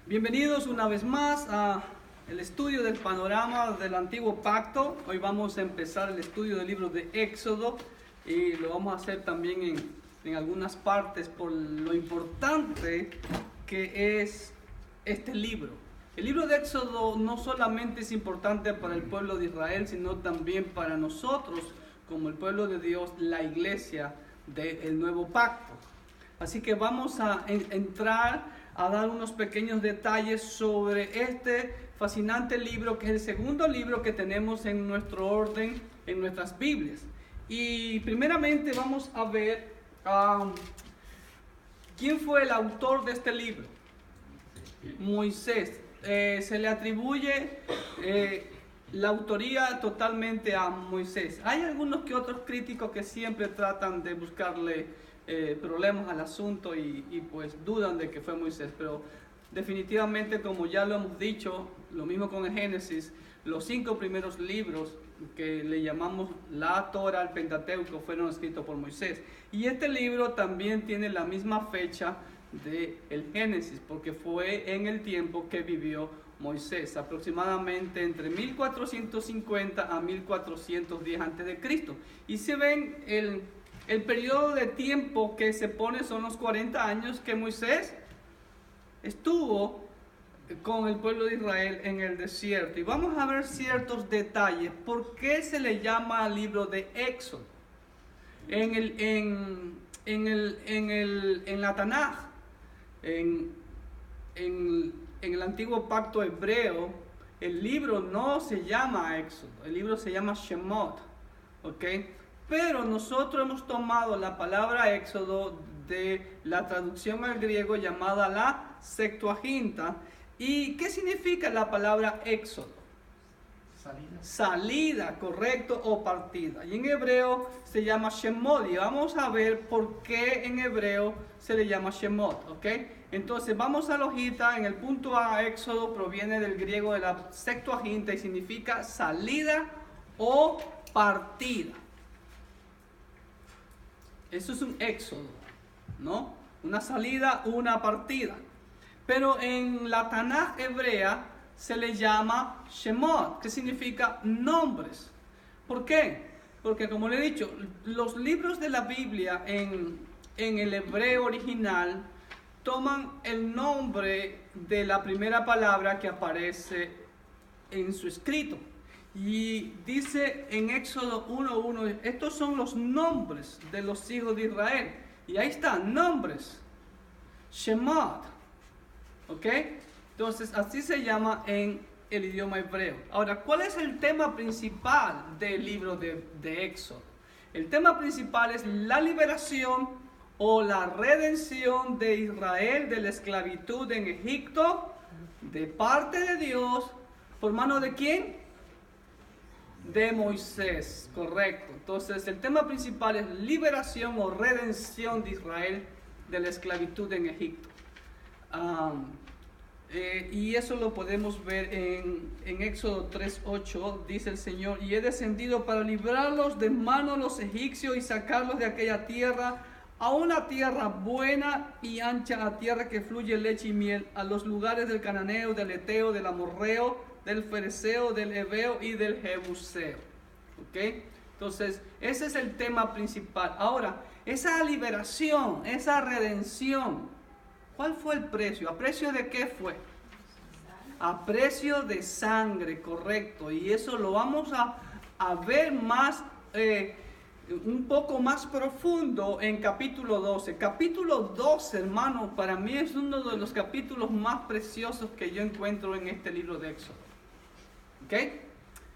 Bienvenidos una vez más a el estudio del panorama del antiguo pacto. Hoy vamos a empezar el estudio del libro de Éxodo y lo vamos a hacer también en algunas partes por lo importante que es este libro. El libro de Éxodo no solamente es importante para el pueblo de Israel, sino también para nosotros como el pueblo de Dios, la iglesia del nuevo pacto. Así que vamos a entrar a dar unos pequeños detalles sobre este fascinante libro, que es el segundo libro que tenemos en nuestro orden, en nuestras Biblias. Y primeramente vamos a ver quién fue el autor de este libro. Moisés. Se le atribuye la autoría totalmente a Moisés. Hay algunos que otros críticos que siempre tratan de buscarle problemas al asunto y pues dudan de que fue Moisés, pero definitivamente, como ya lo hemos dicho, lo mismo con el Génesis, los 5 primeros libros que le llamamos la Torah, el Pentateuco, fueron escritos por Moisés. Y este libro también tiene la misma fecha del Génesis, porque fue en el tiempo que vivió Moisés, aproximadamente entre 1450 a 1410 a.C. Y si ven el periodo de tiempo que se pone son los 40 años que Moisés estuvo con el pueblo de Israel en el desierto. Y vamos a ver ciertos detalles. ¿Por qué se le llama libro de Éxodo? En la Tanaj, en el antiguo pacto hebreo, el libro no se llama Éxodo, el libro se llama Shemot, ¿ok? Pero nosotros hemos tomado la palabra Éxodo de la traducción al griego llamada la Septuaginta. ¿Y qué significa la palabra Éxodo? Salida, correcto, o partida. Y en hebreo se llama Shemot. Y vamos a ver por qué en hebreo se le llama Shemot, ¿ok? Entonces vamos a la hojita. En el punto A, Éxodo proviene del griego de la Septuaginta y significa salida o partida. Eso es un éxodo, ¿no? Una salida, una partida. Pero en la Tanaj hebrea se le llama Shemot, que significa nombres. ¿Por qué? Porque, como le he dicho, los libros de la Biblia en el hebreo original toman el nombre de la primera palabra que aparece en su escrito. Y dice en Éxodo 1:1, estos son los nombres de los hijos de Israel. Y ahí están, nombres. Shemot. ¿Ok? Entonces, así se llama en el idioma hebreo. Ahora, ¿cuál es el tema principal del libro de Éxodo? El tema principal es la liberación o la redención de Israel de la esclavitud en Egipto, de parte de Dios. ¿Por mano de quién? De Moisés, correcto. Entonces el tema principal es liberación o redención de Israel de la esclavitud en Egipto. Y eso lo podemos ver en Éxodo 3:8. Dice el Señor: y he descendido para librarlos de mano de los egipcios y sacarlos de aquella tierra a una tierra buena y ancha, a tierra que fluye leche y miel, a los lugares del cananeo, del eteo, del amorreo, del fereceo, del heveo y del jebuseo. ¿Ok? Entonces, ese es el tema principal. Ahora, esa liberación, esa redención, ¿cuál fue el precio? ¿A precio de qué fue? A precio de sangre, correcto. Y eso lo vamos a ver más, un poco más profundo en capítulo 12. Capítulo 12, hermano, para mí es uno de los capítulos más preciosos que yo encuentro en este libro de Éxodo. ¿Ok?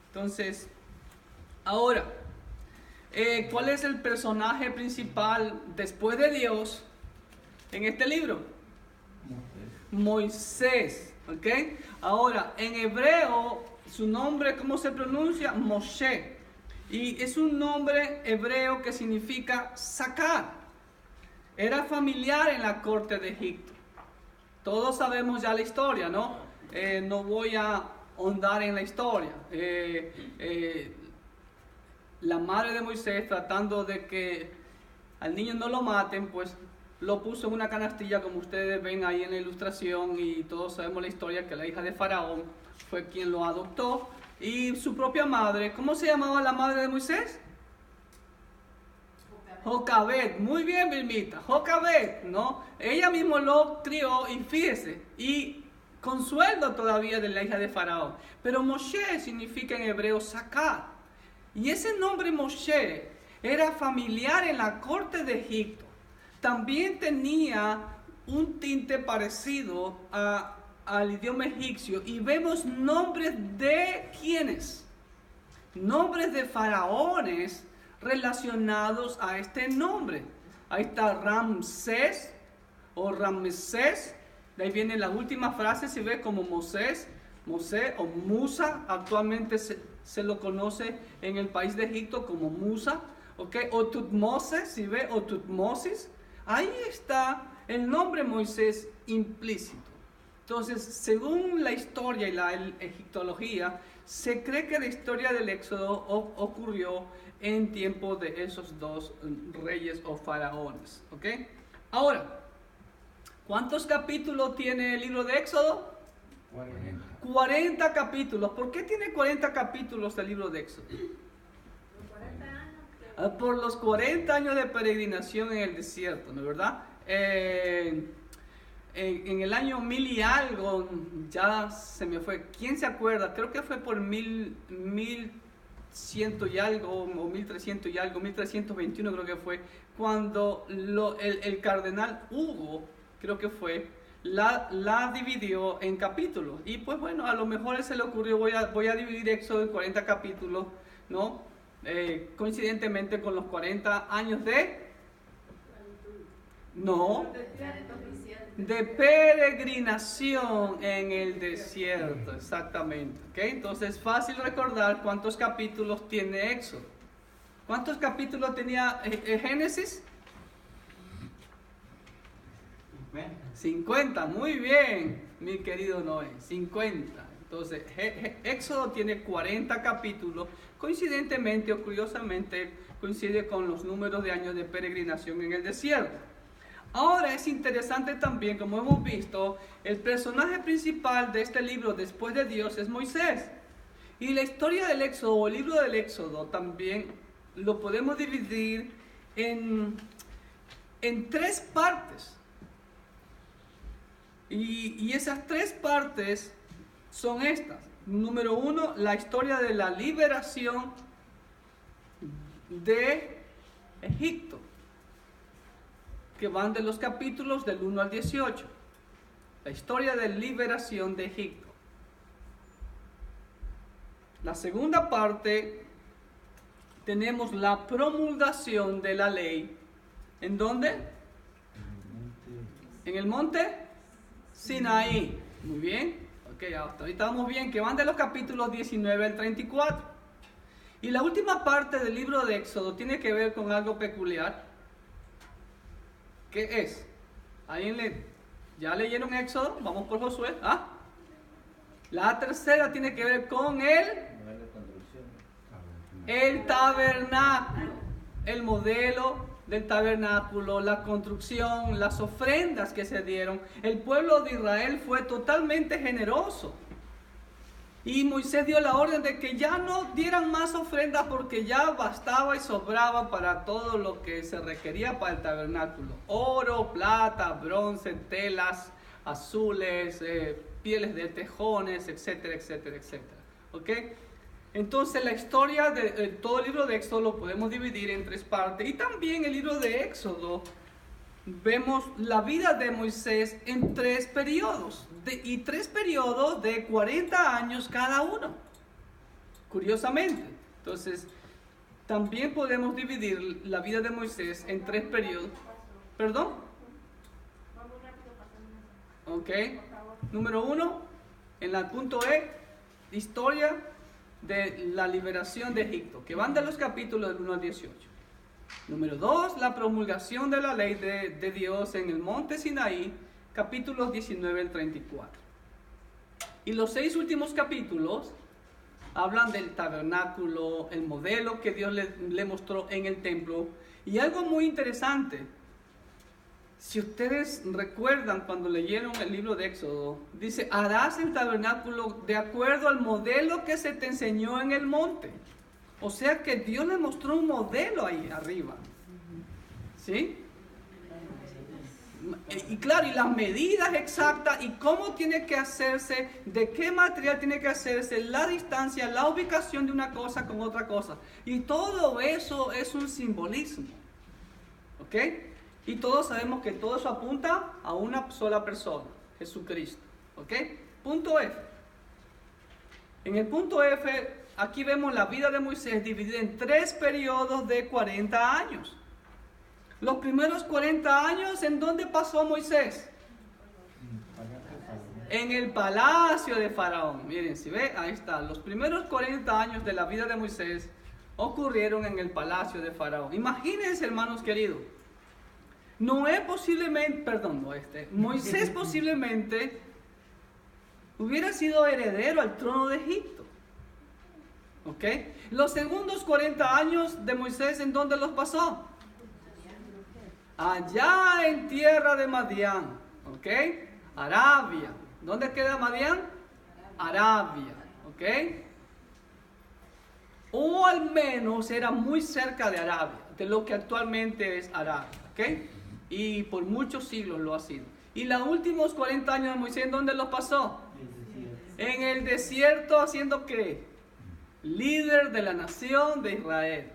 Entonces, ahora, ¿cuál es el personaje principal después de Dios en este libro? Moisés. ¿Ok? Ahora, en hebreo, su nombre, ¿cómo se pronuncia? Moshe. Y es un nombre hebreo que significa sacar. Era familiar en la corte de Egipto. Todos sabemos ya la historia, ¿no? No voy a ahondar en la historia. La madre de Moisés, tratando de que al niño no lo maten, pues lo puso en una canastilla, como ustedes ven ahí en la ilustración, y todos sabemos la historia que la hija de Faraón fue quien lo adoptó, y su propia madre, ¿cómo se llamaba la madre de Moisés? Jocabed, muy bien, Vilmita, Jocabed, ¿no? Ella misma lo crió, y fíjese, y con sueldo todavía de la hija de Faraón. Pero Moshe significa en hebreo sacar, y ese nombre Moshe era familiar en la corte de Egipto. También tenía un tinte parecido al idioma egipcio, y vemos nombres de ¿quiénes? Nombres de faraones relacionados a este nombre. Ahí está Ramsés o Ramsés, de ahí viene la última frase, se ve como Mosés o Musa, actualmente se lo conoce en el país de Egipto como Musa, ¿ok? O Tutmoses, si ve, o Tutmosis, ahí está el nombre Moisés implícito. Entonces, según la historia y la egiptología, se cree que la historia del Éxodo ocurrió en tiempo de esos dos reyes o faraones, ¿ok? Ahora, ¿cuántos capítulos tiene el libro de Éxodo? 40 capítulos. ¿Por qué tiene 40 capítulos el libro de Éxodo? Por los 40 años de peregrinación en el desierto, ¿no es verdad? En el año 1000 y algo, ya se me fue, ¿quién se acuerda? Creo que fue por 1100 y algo, o 1300 y algo, 1321 creo que fue, cuando el cardenal Hugo, creo que fue, la dividió en capítulos. Y pues bueno, a lo mejor él se le ocurrió, voy a dividir Éxodo en 40 capítulos, ¿no? Coincidentemente con los 40 años de peregrinación en el desierto, exactamente. ¿Okay? Entonces es fácil recordar cuántos capítulos tiene Éxodo. ¿Cuántos capítulos tenía Génesis? 50, muy bien, mi querido Noé, 50. Entonces, Éxodo tiene 40 capítulos, coincidentemente o curiosamente coincide con los números de años de peregrinación en el desierto. Ahora es interesante también, como hemos visto, el personaje principal de este libro después de Dios es Moisés. Y la historia del Éxodo, o el libro del Éxodo, también lo podemos dividir en 3 partes. Y esas 3 partes son estas. Número 1, la historia de la liberación de Egipto, que van de los capítulos del 1 al 18. La historia de liberación de Egipto. La segunda parte, tenemos la promulgación de la ley. ¿En dónde? En el monte Sinaí. Muy bien. Ok, hasta ahorita vamos bien, que van de los capítulos 19 al 34. Y la última parte del libro de Éxodo tiene que ver con algo peculiar. ¿Qué es? ¿Ya leyeron Éxodo? Vamos por Josué. ¿Ah? La tercera tiene que ver con el tabernáculo, el modelo del tabernáculo, la construcción, las ofrendas que se dieron. El pueblo de Israel fue totalmente generoso. Y Moisés dio la orden de que ya no dieran más ofrendas porque ya bastaba y sobraba para todo lo que se requería para el tabernáculo. Oro, plata, bronce, telas azules, pieles de tejones, etcétera, etcétera, etcétera. ¿Ok? Entonces la historia de todo el libro de Éxodo lo podemos dividir en 3 partes. Y también el libro de Éxodo vemos la vida de Moisés en 3 periodos. Y 3 periodos de 40 años cada uno. Curiosamente. Entonces, también podemos dividir la vida de Moisés en 3 periodos. ¿Perdón? Ok. Número 1, en el punto historia de la liberación de Egipto, que van de los capítulos del 1 al 18. Número 2, la promulgación de la ley de Dios en el monte Sinaí, capítulos 19 al 34. Y los 6 últimos capítulos hablan del tabernáculo, el modelo que Dios le mostró en el templo. Y algo muy interesante, Si ustedes recuerdan cuando leyeron el libro de Éxodo, dice, harás el tabernáculo de acuerdo al modelo que se te enseñó en el monte. O sea que Dios le mostró un modelo ahí arriba. ¿Sí? Y claro, y las medidas exactas y cómo tiene que hacerse, de qué material tiene que hacerse, la distancia, la ubicación de una cosa con otra cosa. Y todo eso es un simbolismo. ¿Ok? Y todos sabemos que todo eso apunta a una sola persona, Jesucristo. ¿Ok? Punto F. En el punto F, aquí vemos la vida de Moisés dividida en 3 periodos de 40 años. Los primeros 40 años, ¿en dónde pasó Moisés? En el palacio de Faraón. Miren, si ve, ahí está. Los primeros 40 años de la vida de Moisés ocurrieron en el palacio de Faraón. Imagínense, hermanos queridos. Moisés posiblemente hubiera sido heredero al trono de Egipto. ¿Ok? Los segundos 40 años de Moisés, ¿en dónde los pasó? Allá en tierra de Madián. ¿Ok? Arabia. ¿Dónde queda Madián? Arabia. ¿Ok? O al menos era muy cerca de Arabia, de lo que actualmente es Arabia. ¿Ok? Y por muchos siglos lo ha sido. Y los últimos 40 años de Moisés, ¿en dónde los pasó? En el desierto, haciendo ¿qué? Líder de la nación de Israel.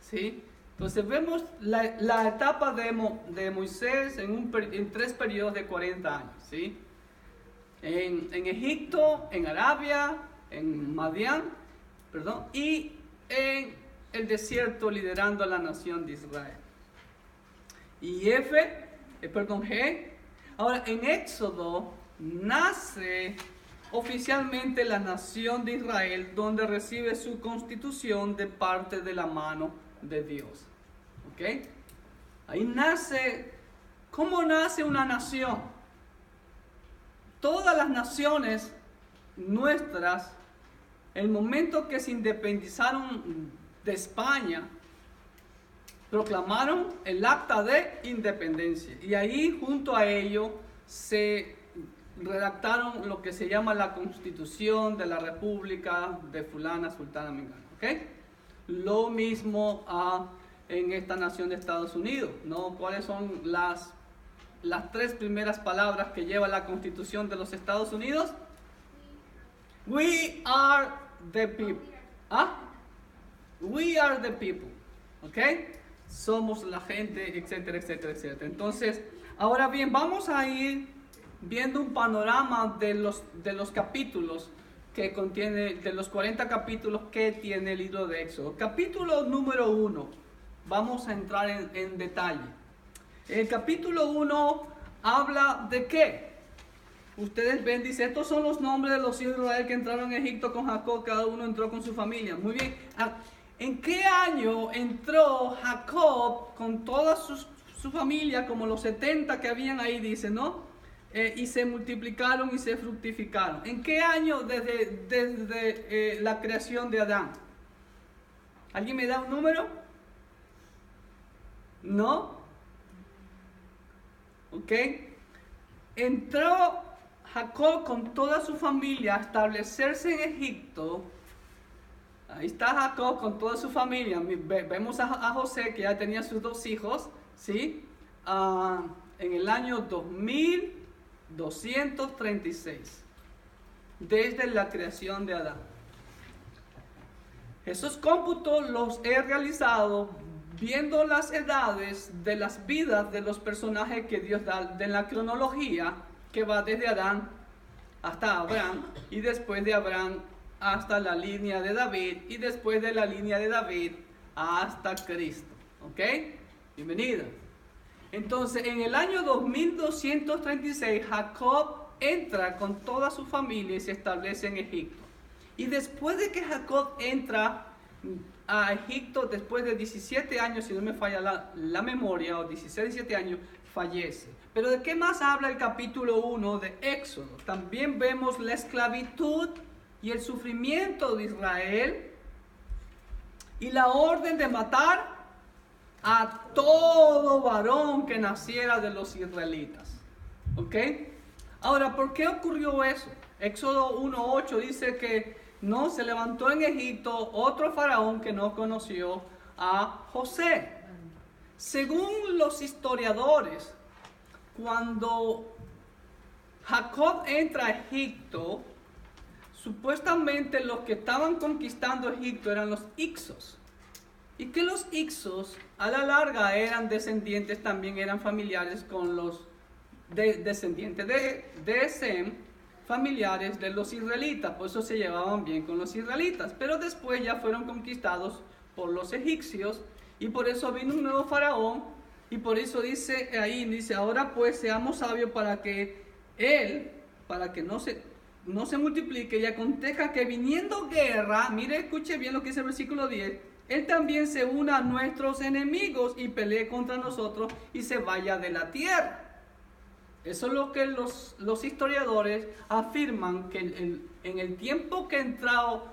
¿Sí? Entonces vemos la etapa de Moisés en 3 periodos de 40 años. ¿Sí? En Egipto, en Arabia, en Madián, y en el desierto liderando a la nación de Israel. Y G. Ahora, en Éxodo nace oficialmente la nación de Israel, donde recibe su constitución de parte de la mano de Dios. ¿Ok? Ahí nace, ¿cómo nace una nación? Todas las naciones nuestras, el momento que se independizaron de España, proclamaron el acta de independencia. Y ahí junto a ello se redactaron lo que se llama la Constitución de la República de fulana, sultana, mengana. ¿Ok? Lo mismo en esta nación de Estados Unidos, ¿no? ¿Cuáles son las 3 primeras palabras que lleva la Constitución de los Estados Unidos? We are the people. ¿Ah? We are the people. ¿Ok? Somos la gente, etcétera, etcétera, etcétera. Entonces, ahora bien, vamos a ir viendo un panorama de los capítulos que contiene, de los 40 capítulos que tiene el libro de Éxodo. Capítulo número 1, vamos a entrar en detalle. El capítulo 1 habla de qué. Ustedes ven, dice, estos son los nombres de los hijos de Israel que entraron en Egipto con Jacob, cada uno entró con su familia. Muy bien. ¿En qué año entró Jacob con toda su familia, como los 70 que habían ahí, dice, ¿no? Y se multiplicaron y se fructificaron. ¿En qué año desde la creación de Adán? ¿Alguien me da un número? ¿No? ¿Ok? Entró Jacob con toda su familia a establecerse en Egipto. Ahí está Jacob con toda su familia. Vemos a José, que ya tenía sus 2 hijos, ¿sí? En el año 2236, desde la creación de Adán. Esos cómputos los he realizado viendo las edades de las vidas de los personajes que Dios da, de la cronología que va desde Adán hasta Abraham, y después de Abraham hasta la línea de David, y después de la línea de David hasta Cristo. ¿Ok? Bienvenido. Entonces, en el año 2236, Jacob entra con toda su familia y se establece en Egipto. Y después de que Jacob entra a Egipto, después de 17 años, si no me falla la memoria, o 16, 17 años, fallece. Pero ¿de qué más habla el capítulo 1 de Éxodo? También vemos la esclavitud y el sufrimiento de Israel y la orden de matar a todo varón que naciera de los israelitas. ¿Ok? Ahora, ¿por qué ocurrió eso? Éxodo 1:8 dice que no se levantó en Egipto otro faraón que no conoció a José. Según los historiadores, cuando Jacob entra a Egipto, supuestamente los que estaban conquistando Egipto eran los Hicsos. Y que los Hicsos a la larga eran descendientes, también eran familiares con los descendientes de Sem, familiares de los israelitas, por eso se llevaban bien con los israelitas, pero después ya fueron conquistados por los egipcios y por eso vino un nuevo faraón y por eso dice ahí, dice, ahora pues seamos sabios para que no se multiplique y aconteja que viniendo guerra, mire, escuche bien lo que dice el versículo 10, él también se una a nuestros enemigos y pelee contra nosotros y se vaya de la tierra. Eso es lo que los historiadores afirman, que en el tiempo que entró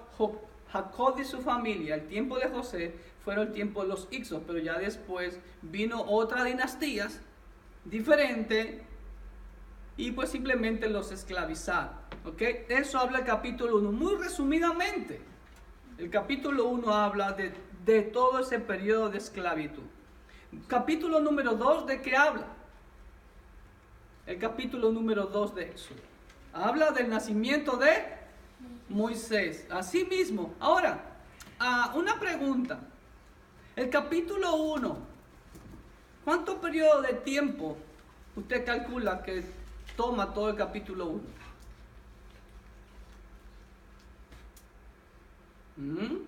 Jacob y su familia, el tiempo de José, fueron el tiempo de los Hicsos, pero ya después vino otra dinastía diferente y pues simplemente los esclavizaron. ¿Ok? Eso habla el capítulo 1, muy resumidamente. El capítulo 1 habla de todo ese periodo de esclavitud. Capítulo número 2, ¿de qué habla? El capítulo número 2 de Éxodo. Habla del nacimiento de Moisés. Así mismo. Ahora, una pregunta. El capítulo 1, ¿cuánto periodo de tiempo usted calcula que toma todo el capítulo 1?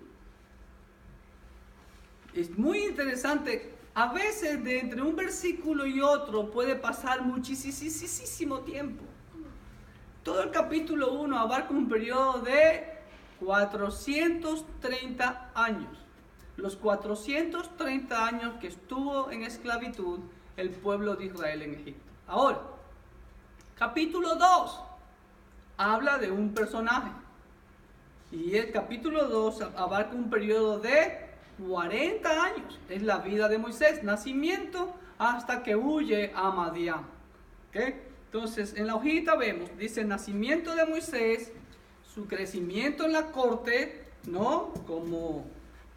Es muy interesante. A veces de entre un versículo y otro puede pasar muchísimo tiempo. Todo el capítulo 1 abarca un periodo de 430 años. Los 430 años que estuvo en esclavitud el pueblo de Israel en Egipto. Ahora, capítulo 2 habla de un personaje. Y el capítulo 2 abarca un periodo de 40 años. Es la vida de Moisés, nacimiento hasta que huye a Madián. ¿Okay? Entonces, en la hojita vemos, dice nacimiento de Moisés, su crecimiento en la corte, ¿no? Como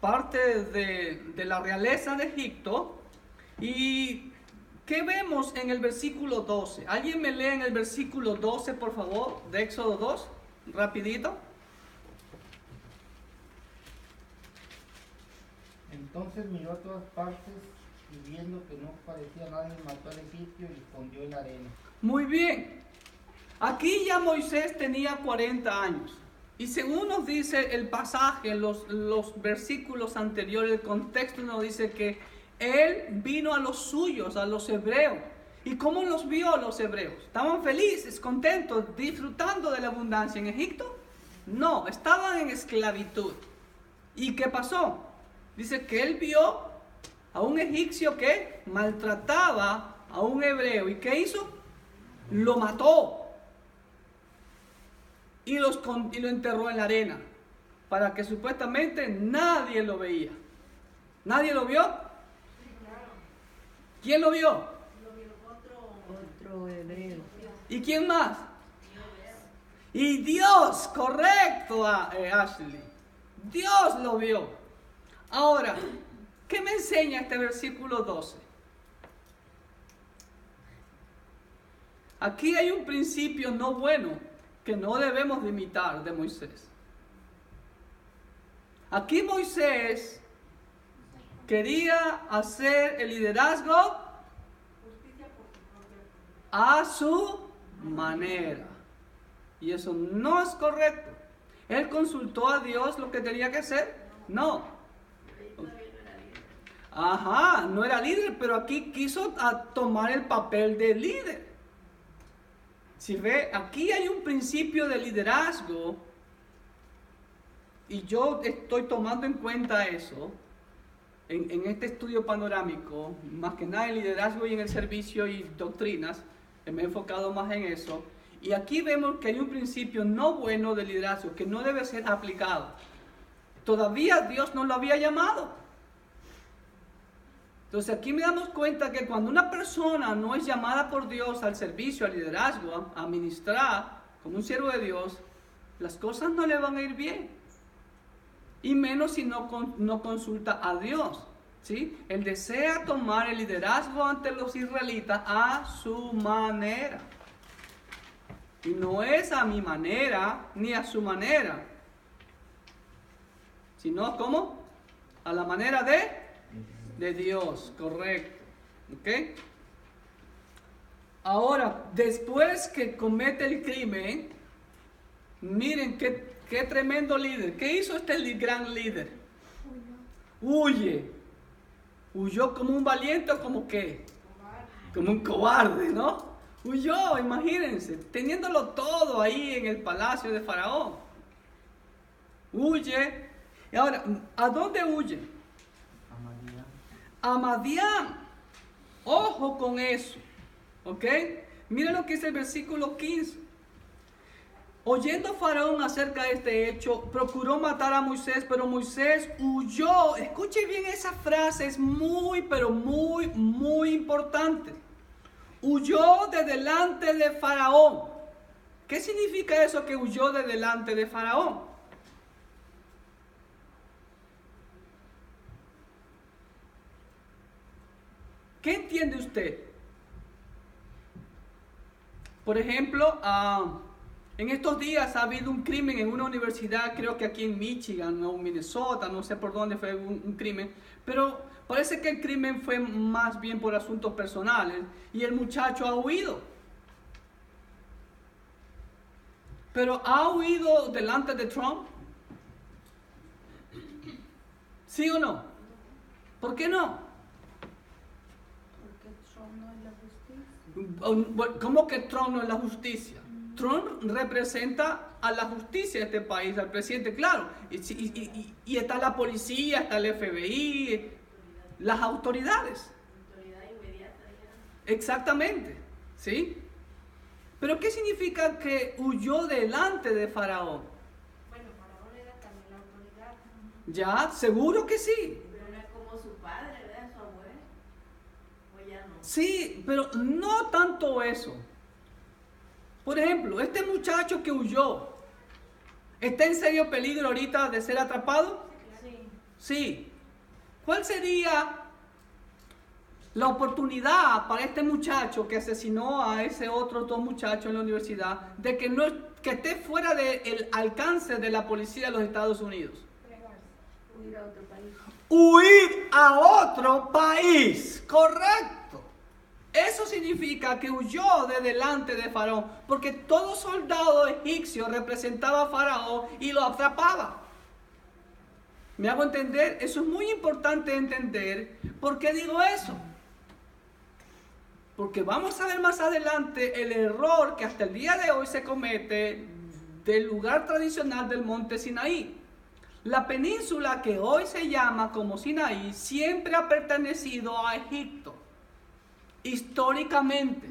parte de la realeza de Egipto. ¿Y qué vemos en el versículo 12? ¿Alguien me lee en el versículo 12, por favor, de Éxodo 2? Rapidito. Entonces miró a todas partes y viendo que no parecía nadie, mató al egipcio y lo escondió en la arena. Muy bien. Aquí ya Moisés tenía 40 años. Y según nos dice el pasaje, los versículos anteriores, el contexto nos dice que él vino a los suyos, a los hebreos. ¿Y cómo los vio a los hebreos? ¿Estaban felices, contentos, disfrutando de la abundancia en Egipto? No, estaban en esclavitud. ¿Y qué pasó? Dice que él vio a un egipcio que maltrataba a un hebreo. ¿Y qué hizo? Lo mató. Y lo enterró en la arena. Para que supuestamente nadie lo veía. ¿Nadie lo vio? ¿Quién lo vio? Otro hebreo. ¿Y quién más? Y Dios, correcto, Ashley. Dios lo vio. Ahora, ¿qué me enseña este versículo 12? Aquí hay un principio no bueno que no debemos de imitar de Moisés. Aquí Moisés quería hacer el liderazgo a su manera. Y eso no es correcto. ¿Él consultó a Dios lo que tenía que hacer? No. Ajá, no era líder, pero aquí quiso tomar el papel de líder. Si ve, aquí hay un principio de liderazgo y yo estoy tomando en cuenta eso en este estudio panorámico, más que nada en liderazgo y en el servicio y doctrinas, me he enfocado más en eso. Y aquí vemos que hay un principio no bueno de liderazgo que no debe ser aplicado. Todavía Dios no lo había llamado. Entonces aquí me damos cuenta que cuando una persona no es llamada por Dios al servicio, al liderazgo, a ministrar como un siervo de Dios, las cosas no le van a ir bien. Y menos si no consulta a Dios. ¿Sí? Él desea tomar el liderazgo ante los israelitas a su manera. Y no es a mi manera ni a su manera, sino ¿cómo? A la manera de Dios, correcto. ¿Ok? Ahora, después que comete el crimen, miren qué tremendo líder. ¿Qué hizo este gran líder? Huye. Huyó como un valiente o como qué? Como un cobarde, ¿no? Huyó, imagínense, teniéndolo todo ahí en el palacio de Faraón. Huye. Y ahora, ¿a dónde huye? A Madián. Ojo con eso. ¿Ok? Miren lo que dice el versículo 15. Oyendo Faraón acerca de este hecho, procuró matar a Moisés, pero Moisés huyó. Escuche bien esa frase, es muy, pero muy, muy importante. Huyó de delante de Faraón. ¿Qué significa eso que huyó de delante de Faraón? ¿Qué entiende usted? Por ejemplo, en estos días ha habido un crimen en una universidad, creo que aquí en Michigan o Minnesota, no sé por dónde fue un crimen, pero parece que el crimen fue más bien por asuntos personales y el muchacho ha huido. Pero ¿ha huido delante de Trump? ¿Sí o no? ¿Por qué no? Porque Trump no es la justicia. ¿Cómo que Trump no es la justicia? Trump representa a la justicia de este país, al presidente, claro. Y está la policía, está el FBI, las autoridades. Autoridad inmediata. Exactamente, ¿sí? Pero ¿qué significa que huyó delante de Faraón? Bueno, Faraón era también la autoridad. Ya, seguro que sí. Pero era como su padre, ¿verdad? Su abuelo. O ya no. Sí, pero no tanto eso. Por ejemplo, este muchacho que huyó, ¿está en serio peligro ahorita de ser atrapado? Sí. Sí. ¿Cuál sería la oportunidad para este muchacho que asesinó a ese otro dos muchachos en la universidad de que esté fuera del alcance de la policía de los Estados Unidos? Huir a otro país. Huir a otro país, correcto. Eso significa que huyó de delante de Faraón, porque todo soldado egipcio representaba a Faraón y lo atrapaba. ¿Me hago entender? Eso es muy importante entender. ¿Por qué digo eso? Porque vamos a ver más adelante el error que hasta el día de hoy se comete del lugar tradicional del monte Sinaí. La península que hoy se llama como Sinaí siempre ha pertenecido a Egipto. Históricamente.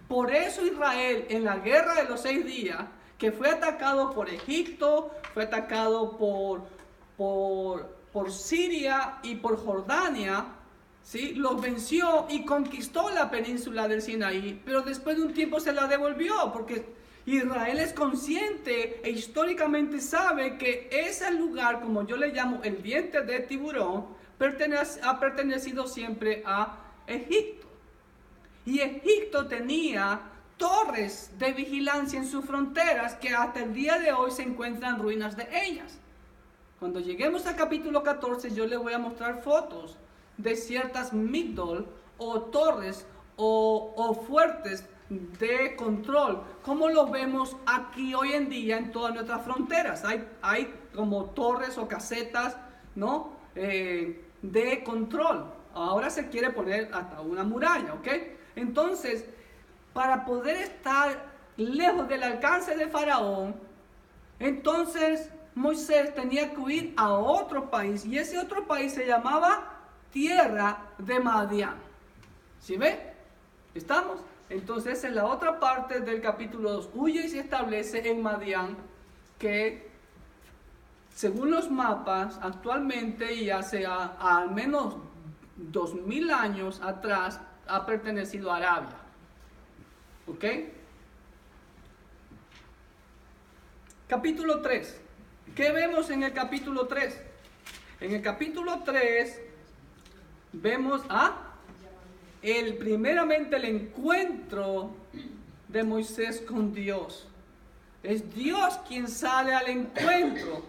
Por eso Israel en la guerra de los 6 días, que fue atacado por Egipto, fue atacado por Siria y por Jordania, ¿sí? Los venció y conquistó la península del Sinaí, pero después de un tiempo se la devolvió, porque Israel es consciente e históricamente sabe que ese lugar, como yo le llamo el diente de tiburón, ha pertenecido siempre a Egipto. Y Egipto tenía torres de vigilancia en sus fronteras que hasta el día de hoy se encuentran ruinas de ellas. Cuando lleguemos al capítulo 14 yo les voy a mostrar fotos de ciertas migdol o torres o fuertes de control, como lo vemos aquí hoy en día en todas nuestras fronteras. Hay como torres o casetas, ¿no? De control. Ahora se quiere poner hasta una muralla, ¿ok? Entonces, para poder estar lejos del alcance de Faraón, entonces Moisés tenía que huir a otro país, y ese otro país se llamaba Tierra de Madián. ¿Sí ve? ¿Estamos? Entonces, en la otra parte del capítulo 2, huye y se establece en Madián, que según los mapas, actualmente y hace al menos 2000 años atrás ha pertenecido a Arabia. ¿Ok? Capítulo 3. ¿Qué vemos en el capítulo 3? En el capítulo 3 vemos primeramente el encuentro de Moisés con Dios. Es Dios quien sale al encuentro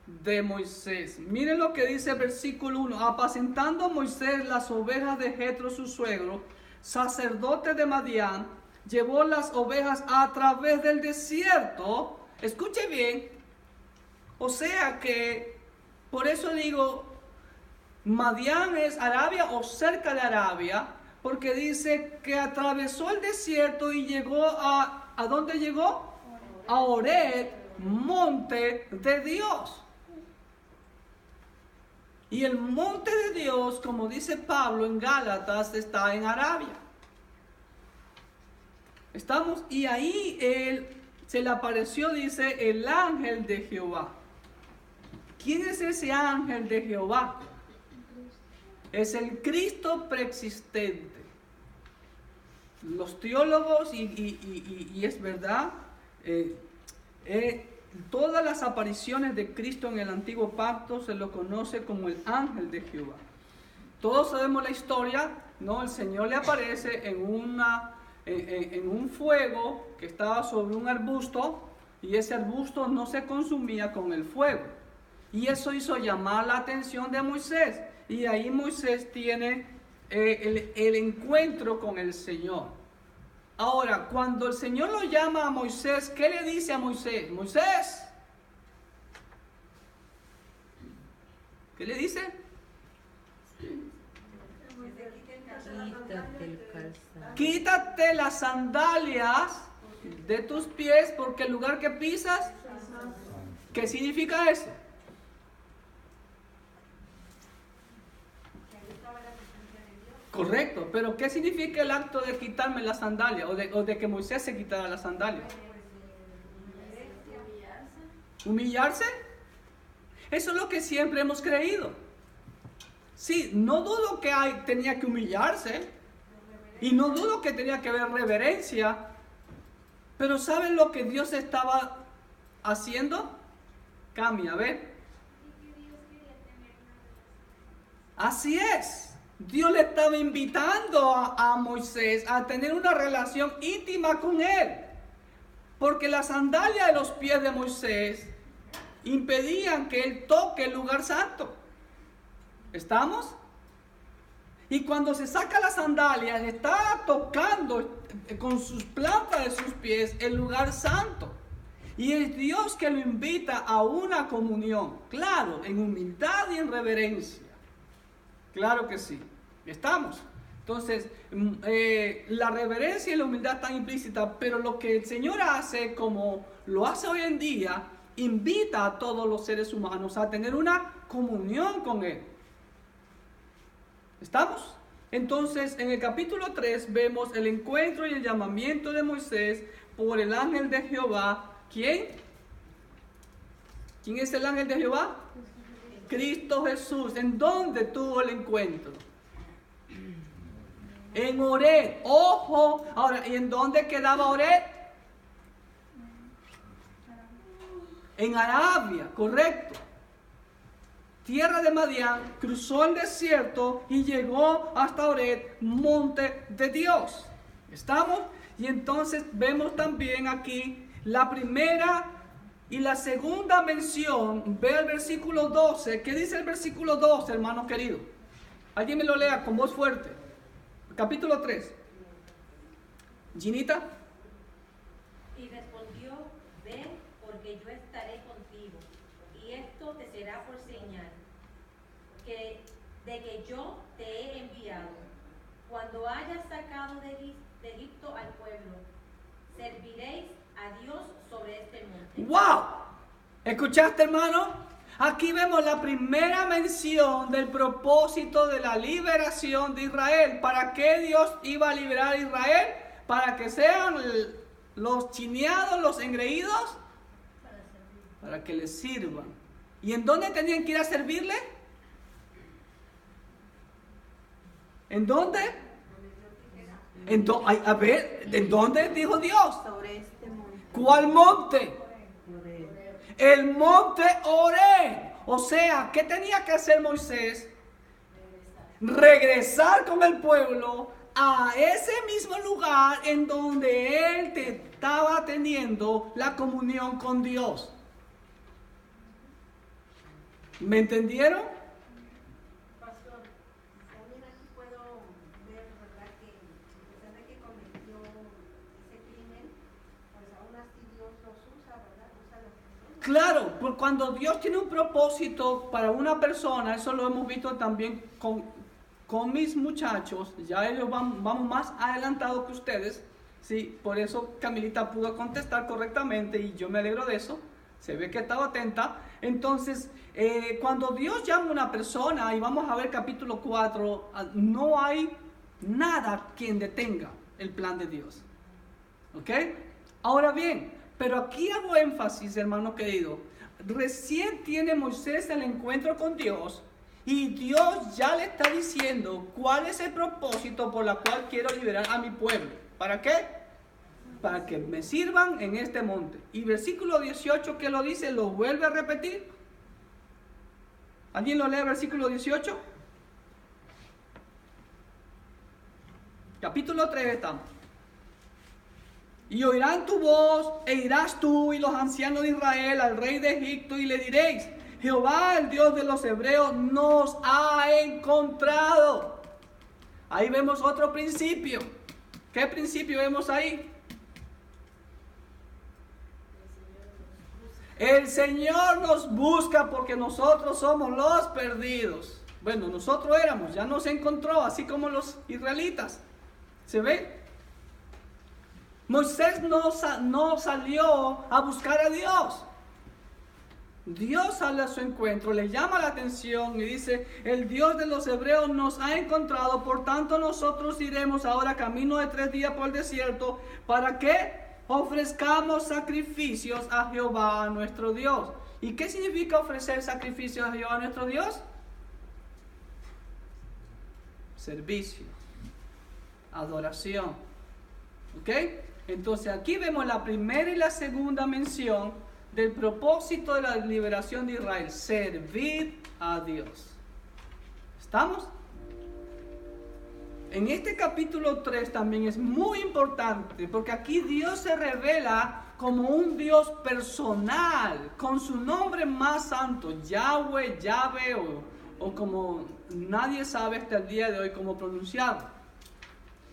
de Moisés. Miren lo que dice el versículo 1. Apacentando Moisés las ovejas de Jetro su suegro, sacerdote de Madián, llevó las ovejas a través del desierto. Escuche bien. O sea que, por eso digo, Madián es Arabia o cerca de Arabia, porque dice que atravesó el desierto y llegó ¿a dónde llegó? A Horeb, monte de Dios. Y el monte de Dios, como dice Pablo en Gálatas, está en Arabia. ¿Estamos? Y ahí se le apareció, dice, el ángel de Jehová. ¿Quién es ese ángel de Jehová? Es el Cristo preexistente. Los teólogos, y es verdad, todas las apariciones de Cristo en el Antiguo Pacto se lo conoce como el ángel de Jehová. Todos sabemos la historia, ¿no? El Señor le aparece en un fuego que estaba sobre un arbusto, y ese arbusto no se consumía con el fuego. Y eso hizo llamar la atención de Moisés. Y ahí Moisés tiene el encuentro con el Señor. Ahora, cuando el Señor lo llama a Moisés, ¿qué le dice a Moisés? Moisés, ¿qué le dice? Quítate las sandalias de tus pies, porque el lugar que pisas, ¿qué significa eso? Correcto, pero ¿qué significa el acto de quitarme la sandalia o de que Moisés se quitara la sandalia? ¿Humillarse? Eso es lo que siempre hemos creído. Sí, no dudo que tenía que humillarse y no dudo que tenía que haber reverencia, pero ¿saben lo que Dios estaba haciendo? Cambia, a ver. Así es. Dios le estaba invitando a Moisés a tener una relación íntima con él. Porque las sandalias de los pies de Moisés impedían que él toque el lugar santo. ¿Estamos? Y cuando se saca las sandalias, está tocando con sus plantas de sus pies el lugar santo. Y es Dios que lo invita a una comunión. Claro, en humildad y en reverencia. Claro que sí. ¿Estamos? Entonces, la reverencia y la humildad están implícitas, pero lo que el Señor hace, como lo hace hoy en día, invita a todos los seres humanos a tener una comunión con Él. ¿Estamos? Entonces, en el capítulo 3 vemos el encuentro y el llamamiento de Moisés por el ángel de Jehová. ¿Quién? ¿Quién es el ángel de Jehová? Cristo Jesús. ¿En dónde tuvo el encuentro? En Horeb. Ojo. Ahora, ¿y en dónde quedaba Horeb? En Arabia, correcto. Tierra de Madián, cruzó el desierto y llegó hasta Horeb, monte de Dios. ¿Estamos? Y entonces vemos también aquí la primera y la segunda mención. Ve el versículo 12. ¿Qué dice el versículo 12, hermano querido? Alguien me lo lea con voz fuerte. Capítulo 3. Ginita. Y respondió: Ve, porque yo estaré contigo, y esto te será por señal de que yo te he enviado. Cuando hayas sacado de Egipto al pueblo, serviréis a Dios sobre este monte. ¡Wow! ¿Escuchaste, hermano? Aquí vemos la primera mención del propósito de la liberación de Israel. ¿Para qué Dios iba a liberar a Israel? ¿Para que sean los chineados, los engreídos? Para que les sirvan. ¿Y en dónde tenían que ir a servirle? ¿En dónde? A ver, ¿en dónde dijo Dios? Sobre este monte. ¿Cuál monte? El monte Oreb. O sea, ¿qué tenía que hacer Moisés? Regresar con el pueblo a ese mismo lugar en donde él estaba teniendo la comunión con Dios. ¿Me entendieron? Pastor, también aquí puedo ver, ¿verdad?, que a pesar de que cometió ese crimen, pues aún así Dios los usa, ¿verdad? Usa a las personas. Claro, pues cuando Dios tiene un propósito para una persona, eso lo hemos visto también con mis muchachos, ya ellos vamos más adelantados que ustedes, ¿sí? Por eso Camilita pudo contestar correctamente y yo me alegro de eso, se ve que estaba atenta. Entonces, cuando Dios llama a una persona, y vamos a ver capítulo 4, no hay nada quien detenga el plan de Dios. ¿Ok? Ahora bien, pero aquí hago énfasis, hermano querido. Recién tiene Moisés el encuentro con Dios y Dios ya le está diciendo cuál es el propósito por el cual quiero liberar a mi pueblo. ¿Para qué? Para que me sirvan en este monte. Y versículo 18, ¿qué lo dice? Lo vuelve a repetir. ¿Alguien lo lee, versículo 18? Capítulo 3 estamos. Y oirán tu voz, e irás tú y los ancianos de Israel al rey de Egipto, y le diréis: Jehová, el Dios de los hebreos, nos ha encontrado. Ahí vemos otro principio. ¿Qué principio vemos ahí? El Señor nos busca porque nosotros somos los perdidos. Bueno, nosotros éramos, ya nos encontró, así como los israelitas. ¿Se ve? Moisés no salió a buscar a Dios. Dios sale a su encuentro, le llama la atención y dice: el Dios de los hebreos nos ha encontrado, por tanto nosotros iremos ahora camino de 3 días por el desierto, para que ofrezcamos sacrificios a Jehová nuestro Dios. ¿Y qué significa ofrecer sacrificios a Jehová nuestro Dios? Servicio, adoración. ¿Ok? Entonces aquí vemos la primera y la segunda mención del propósito de la liberación de Israel: servir a Dios. ¿Estamos? En este capítulo 3 también es muy importante, porque aquí Dios se revela como un Dios personal, con su nombre más santo, Yahweh, Yahvé, o como nadie sabe hasta el día de hoy cómo pronunciarlo.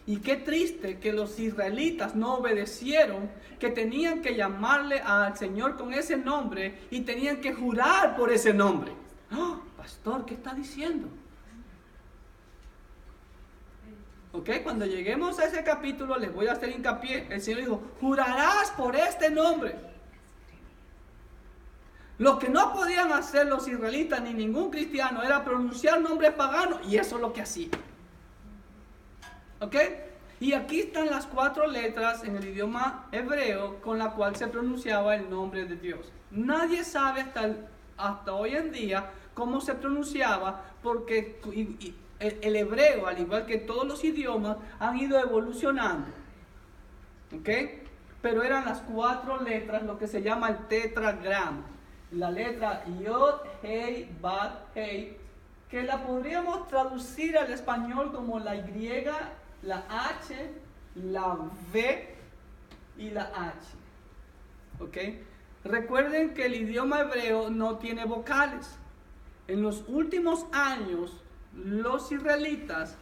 Y qué triste que los israelitas no obedecieron, que tenían que llamarle al Señor con ese nombre y tenían que jurar por ese nombre. ¡Oh, pastor, qué está diciendo! Ok, cuando lleguemos a ese capítulo les voy a hacer hincapié. El Señor dijo: jurarás por este nombre. Lo que no podían hacer los israelitas ni ningún cristiano era pronunciar nombres paganos, y eso es lo que hacían. ¿Ok? Y aquí están las 4 letras en el idioma hebreo con la cual se pronunciaba el nombre de Dios. Nadie sabe hasta hoy en día cómo se pronunciaba, porque el hebreo, al igual que todos los idiomas, han ido evolucionando. ¿Ok? Pero eran las 4 letras, lo que se llama el tetragrama. La letra Yod, Hei, Bat, Hei, que la podríamos traducir al español como la Y, la H, la V y la H. ¿Ok? Recuerden que el idioma hebreo no tiene vocales. En los últimos años, los israelitas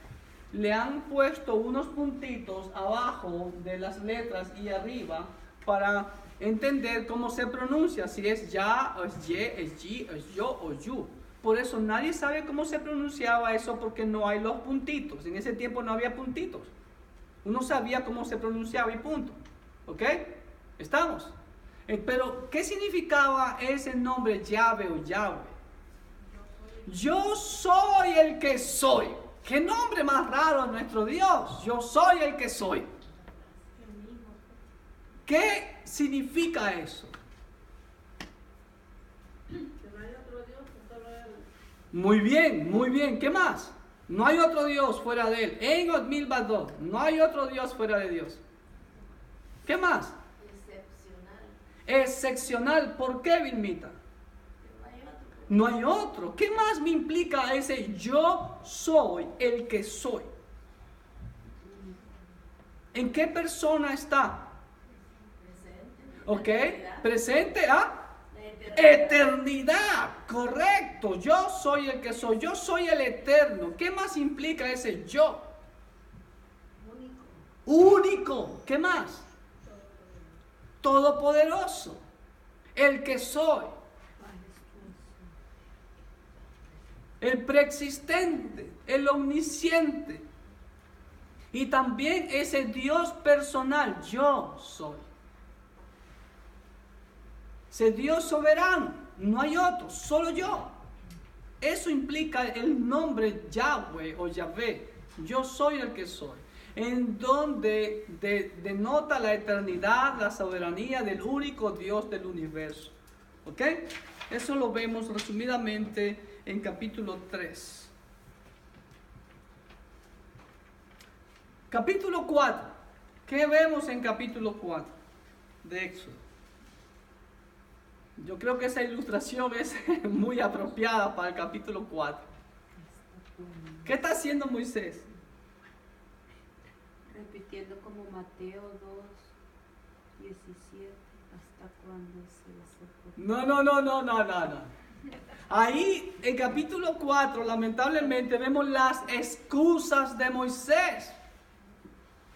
le han puesto unos puntitos abajo de las letras y arriba para entender cómo se pronuncia, si es ya, o es ye, es yi, es yo o yu. Por eso nadie sabe cómo se pronunciaba eso, porque no hay los puntitos. En ese tiempo no había puntitos. Uno sabía cómo se pronunciaba y punto. ¿Ok? ¿Estamos? Pero, ¿qué significaba ese nombre Yahvé o Yahweh? Yo soy el que soy. ¿Qué nombre más raro a nuestro Dios? Yo soy el que soy. ¿Qué significa eso? Muy bien, muy bien. ¿Qué más? No hay otro Dios fuera de Él. En ot milvado. No hay otro Dios fuera de Dios. ¿Qué más? Excepcional. Excepcional. ¿Por qué, Vilmita? No hay otro. No hay otro. ¿Qué más me implica ese yo soy el que soy? ¿En qué persona está? Presente. ¿Ok? La eternidad. Presente a La eternidad. eternidad. Correcto. Yo soy el que soy. Yo soy el eterno. ¿Qué más implica ese yo? Único. ¿Qué más? Todopoderoso. El que soy. El preexistente. El omnisciente. Y también ese Dios personal. Yo soy. Ese Dios soberano. No hay otro. Solo yo. Eso implica el nombre Yahweh o Yahvé. Yo soy el que soy. En donde denota la eternidad, la soberanía del único Dios del universo. ¿Ok? Eso lo vemos resumidamente en capítulo 3. Capítulo 4. ¿Qué vemos en capítulo 4 de Éxodo? Yo creo que esa ilustración es muy apropiada para el capítulo 4. ¿Qué está haciendo Moisés? Repitiendo como Mateo 2:17, hasta cuando se No. Ahí en capítulo 4 lamentablemente vemos las excusas de Moisés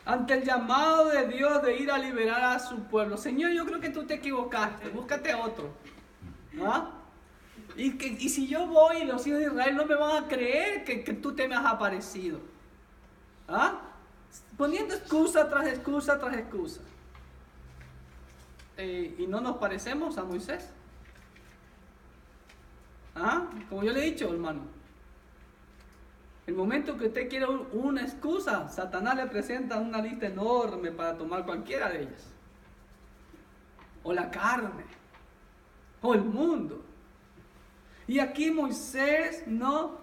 ante el llamado de Dios de ir a liberar a su pueblo. Señor, yo creo que tú te equivocaste, búscate otro. ¿Ah? Y si yo voy y los hijos de Israel no me van a creer que tú te me has aparecido. ¿Ah? Poniendo excusa tras excusa tras excusa. ¿Y no nos parecemos a Moisés? ¿Ah? Como yo le he dicho, hermano, el momento que usted quiere una excusa, Satanás le presenta una lista enorme para tomar cualquiera de ellas. O la carne, o el mundo. Y aquí Moisés, no,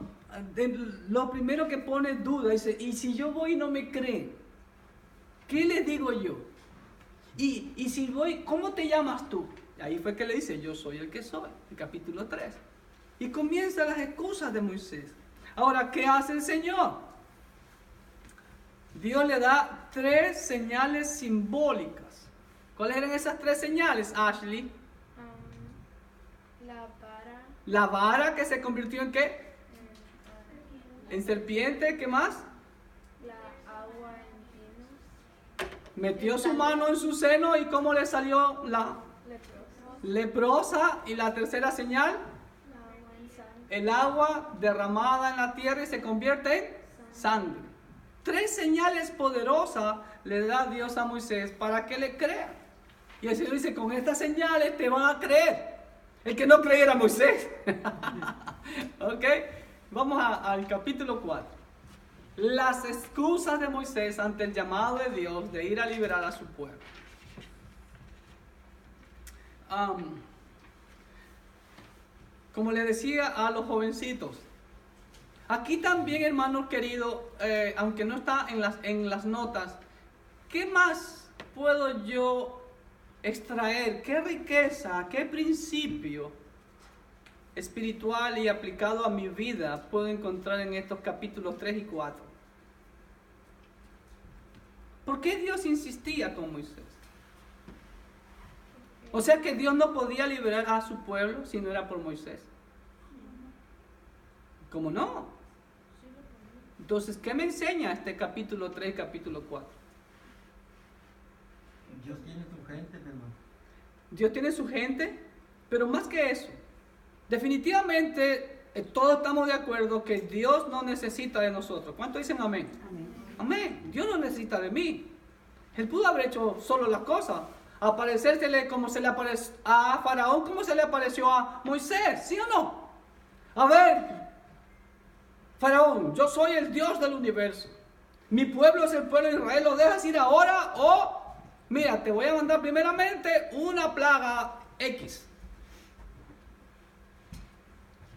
lo primero que pone duda, dice, y si yo voy y no me creen, ¿qué les digo yo? Y si voy, ¿cómo te llamas tú? Y ahí fue que le dice, yo soy el que soy, el capítulo 3. Y comienzan las excusas de Moisés. Ahora, ¿qué hace el Señor? Dios le da 3 señales simbólicas. ¿Cuáles eran esas 3 señales, Ashley? La vara. La vara que se convirtió en ¿qué? En serpiente, ¿qué más? La agua en vino. Metió su mano en su seno y ¿cómo le salió la Leprosa. leprosa? Y la tercera señal, La agua en sangre. el agua derramada en la tierra y se convierte en sangre. 3 señales poderosas le da Dios a Moisés para que le crea. Y el Señor dice, con estas señales te van a creer. El que no creyera Moisés. Ok, vamos al capítulo 4. Las excusas de Moisés ante el llamado de Dios de ir a liberar a su pueblo. Como le decía a los jovencitos, aquí también, hermanos queridos, aunque no está en las notas, ¿qué más puedo yo extraer? ¿Qué riqueza, qué principio espiritual y aplicado a mi vida puedo encontrar en estos capítulos 3 y 4? ¿Por qué Dios insistía con Moisés? O sea que Dios no podía liberar a su pueblo si no era por Moisés. ¿Cómo no? Entonces, ¿qué me enseña este capítulo 3 y capítulo 4? Dios tiene su gente, hermano. Dios tiene su gente, pero más que eso, definitivamente todos estamos de acuerdo que Dios no necesita de nosotros. ¿Cuántos dicen amén? Amén. Dios no necesita de mí. Él pudo haber hecho solo las cosas. Aparecérsele como se le apareció a Faraón, como se le apareció a Moisés, ¿sí o no? A ver, Faraón, yo soy el Dios del universo. Mi pueblo es el pueblo de Israel. ¿Lo dejas ir ahora o... Mira, te voy a mandar primeramente una plaga X?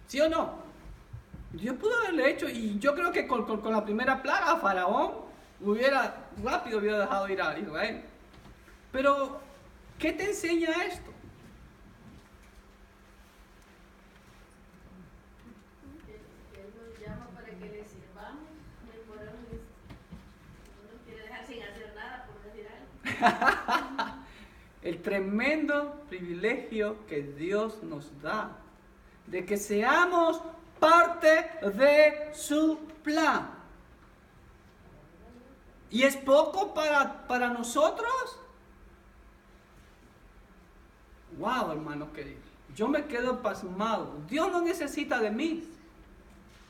¿Sí o no? Dios pudo haberle hecho, y yo creo que con la primera plaga, Faraón rápido hubiera dejado ir a Israel. Pero, ¿qué te enseña esto? Él nos llama para que le sirvamos. Y por eso no nos quiere dejar sin hacer nada, por decir algo. El tremendo privilegio que Dios nos da de que seamos parte de su plan. ¿Y es poco para nosotros? Wow, hermano querido. Yo me quedo pasmado. Dios no necesita de mí.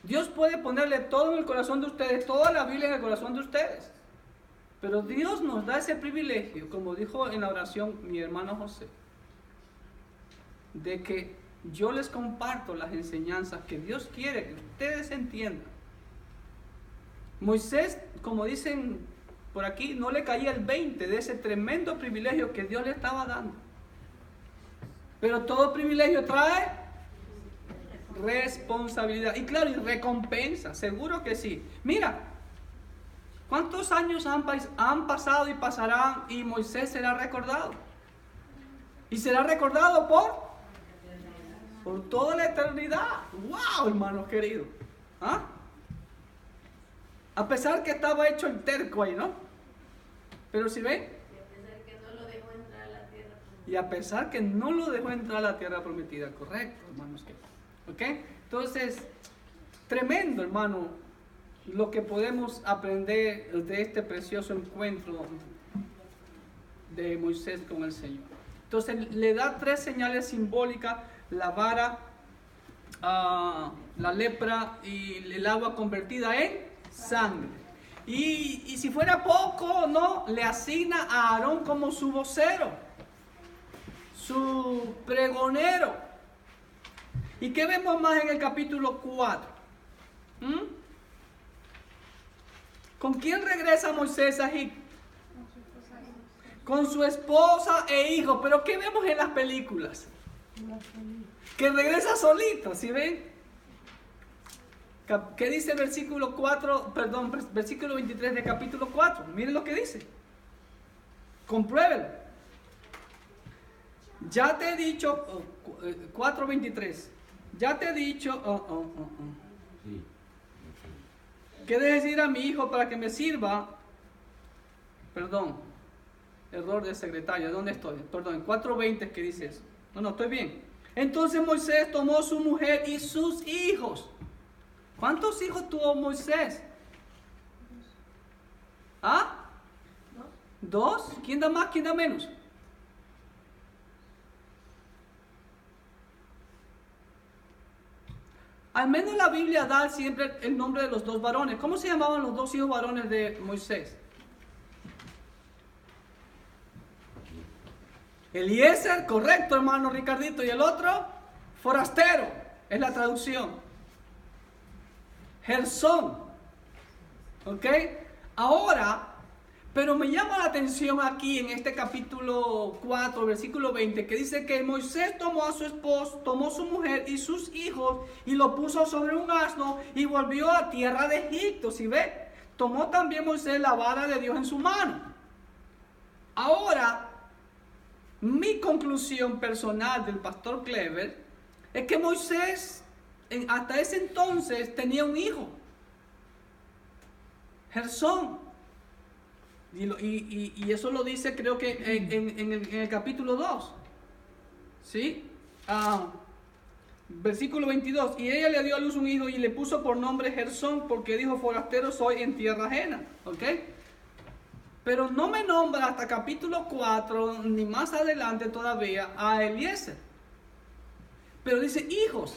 Dios puede ponerle todo en el corazón de ustedes, toda la Biblia en el corazón de ustedes. Pero Dios nos da ese privilegio, como dijo en la oración mi hermano José, de que yo les comparto las enseñanzas que Dios quiere que ustedes entiendan. Moisés, como dicen por aquí, no le caía el 20 de ese tremendo privilegio que Dios le estaba dando. Pero todo privilegio trae responsabilidad. Y claro, y recompensa, seguro que sí. Mira, ¿cuántos años han pasado y pasarán y Moisés será recordado? Y será recordado por toda la eternidad. ¡Wow, hermanos queridos! ¿Ah? A pesar que estaba hecho el terco ahí, ¿no? Pero si ven, y a pesar que no lo dejó entrar a la tierra prometida, correcto, hermanos. ¿Ok? Entonces, tremendo, hermano, lo que podemos aprender de este precioso encuentro de Moisés con el Señor. Entonces, le da 3 señales simbólicas: la vara, la lepra y el agua convertida en sangre. Y si fuera poco, ¿no? Le asigna a Aarón como su vocero, su pregonero. ¿Y qué vemos más en el capítulo 4? ¿Con quién regresa Moisés a Egipto? Con su esposa e hijo. ¿Pero qué vemos en las películas? Que regresa solito, ¿sí ven? ¿Qué dice el versículo 23 de capítulo 4? Miren lo que dice. Compruébelo. Ya te he dicho, 4:23. Ya te he dicho, ¿qué debes decir a mi hijo para que me sirva? Perdón, error de secretaria. ¿Dónde estoy? Perdón, 4:20 que dice eso. No, estoy bien. Entonces Moisés tomó su mujer y sus hijos. ¿Cuántos hijos tuvo Moisés? ¿Ah? 2. ¿Quién da más? ¿Quién da menos? Al menos la Biblia da siempre el nombre de los 2 varones. ¿Cómo se llamaban los 2 hijos varones de Moisés? Eliezer, correcto, hermano Ricardito. Y el otro, forastero, es la traducción. Gersón. ¿Ok? Ahora, pero me llama la atención aquí en este capítulo 4, versículo 20, que dice que Moisés tomó a su esposo, tomó su mujer y sus hijos y lo puso sobre un asno y volvió a tierra de Egipto. ¿Sí ve? Tomó también Moisés la vara de Dios en su mano. Ahora, mi conclusión personal del pastor Clever es que Moisés hasta ese entonces tenía un hijo, Gersón. Y eso lo dice, creo que en el capítulo 2. ¿Sí? Versículo 22. Y ella le dio a luz un hijo y le puso por nombre Gersón, porque dijo: forastero soy en tierra ajena. ¿Ok? Pero no me nombra hasta capítulo 4, ni más adelante todavía, a Eliezer. Pero dice hijos.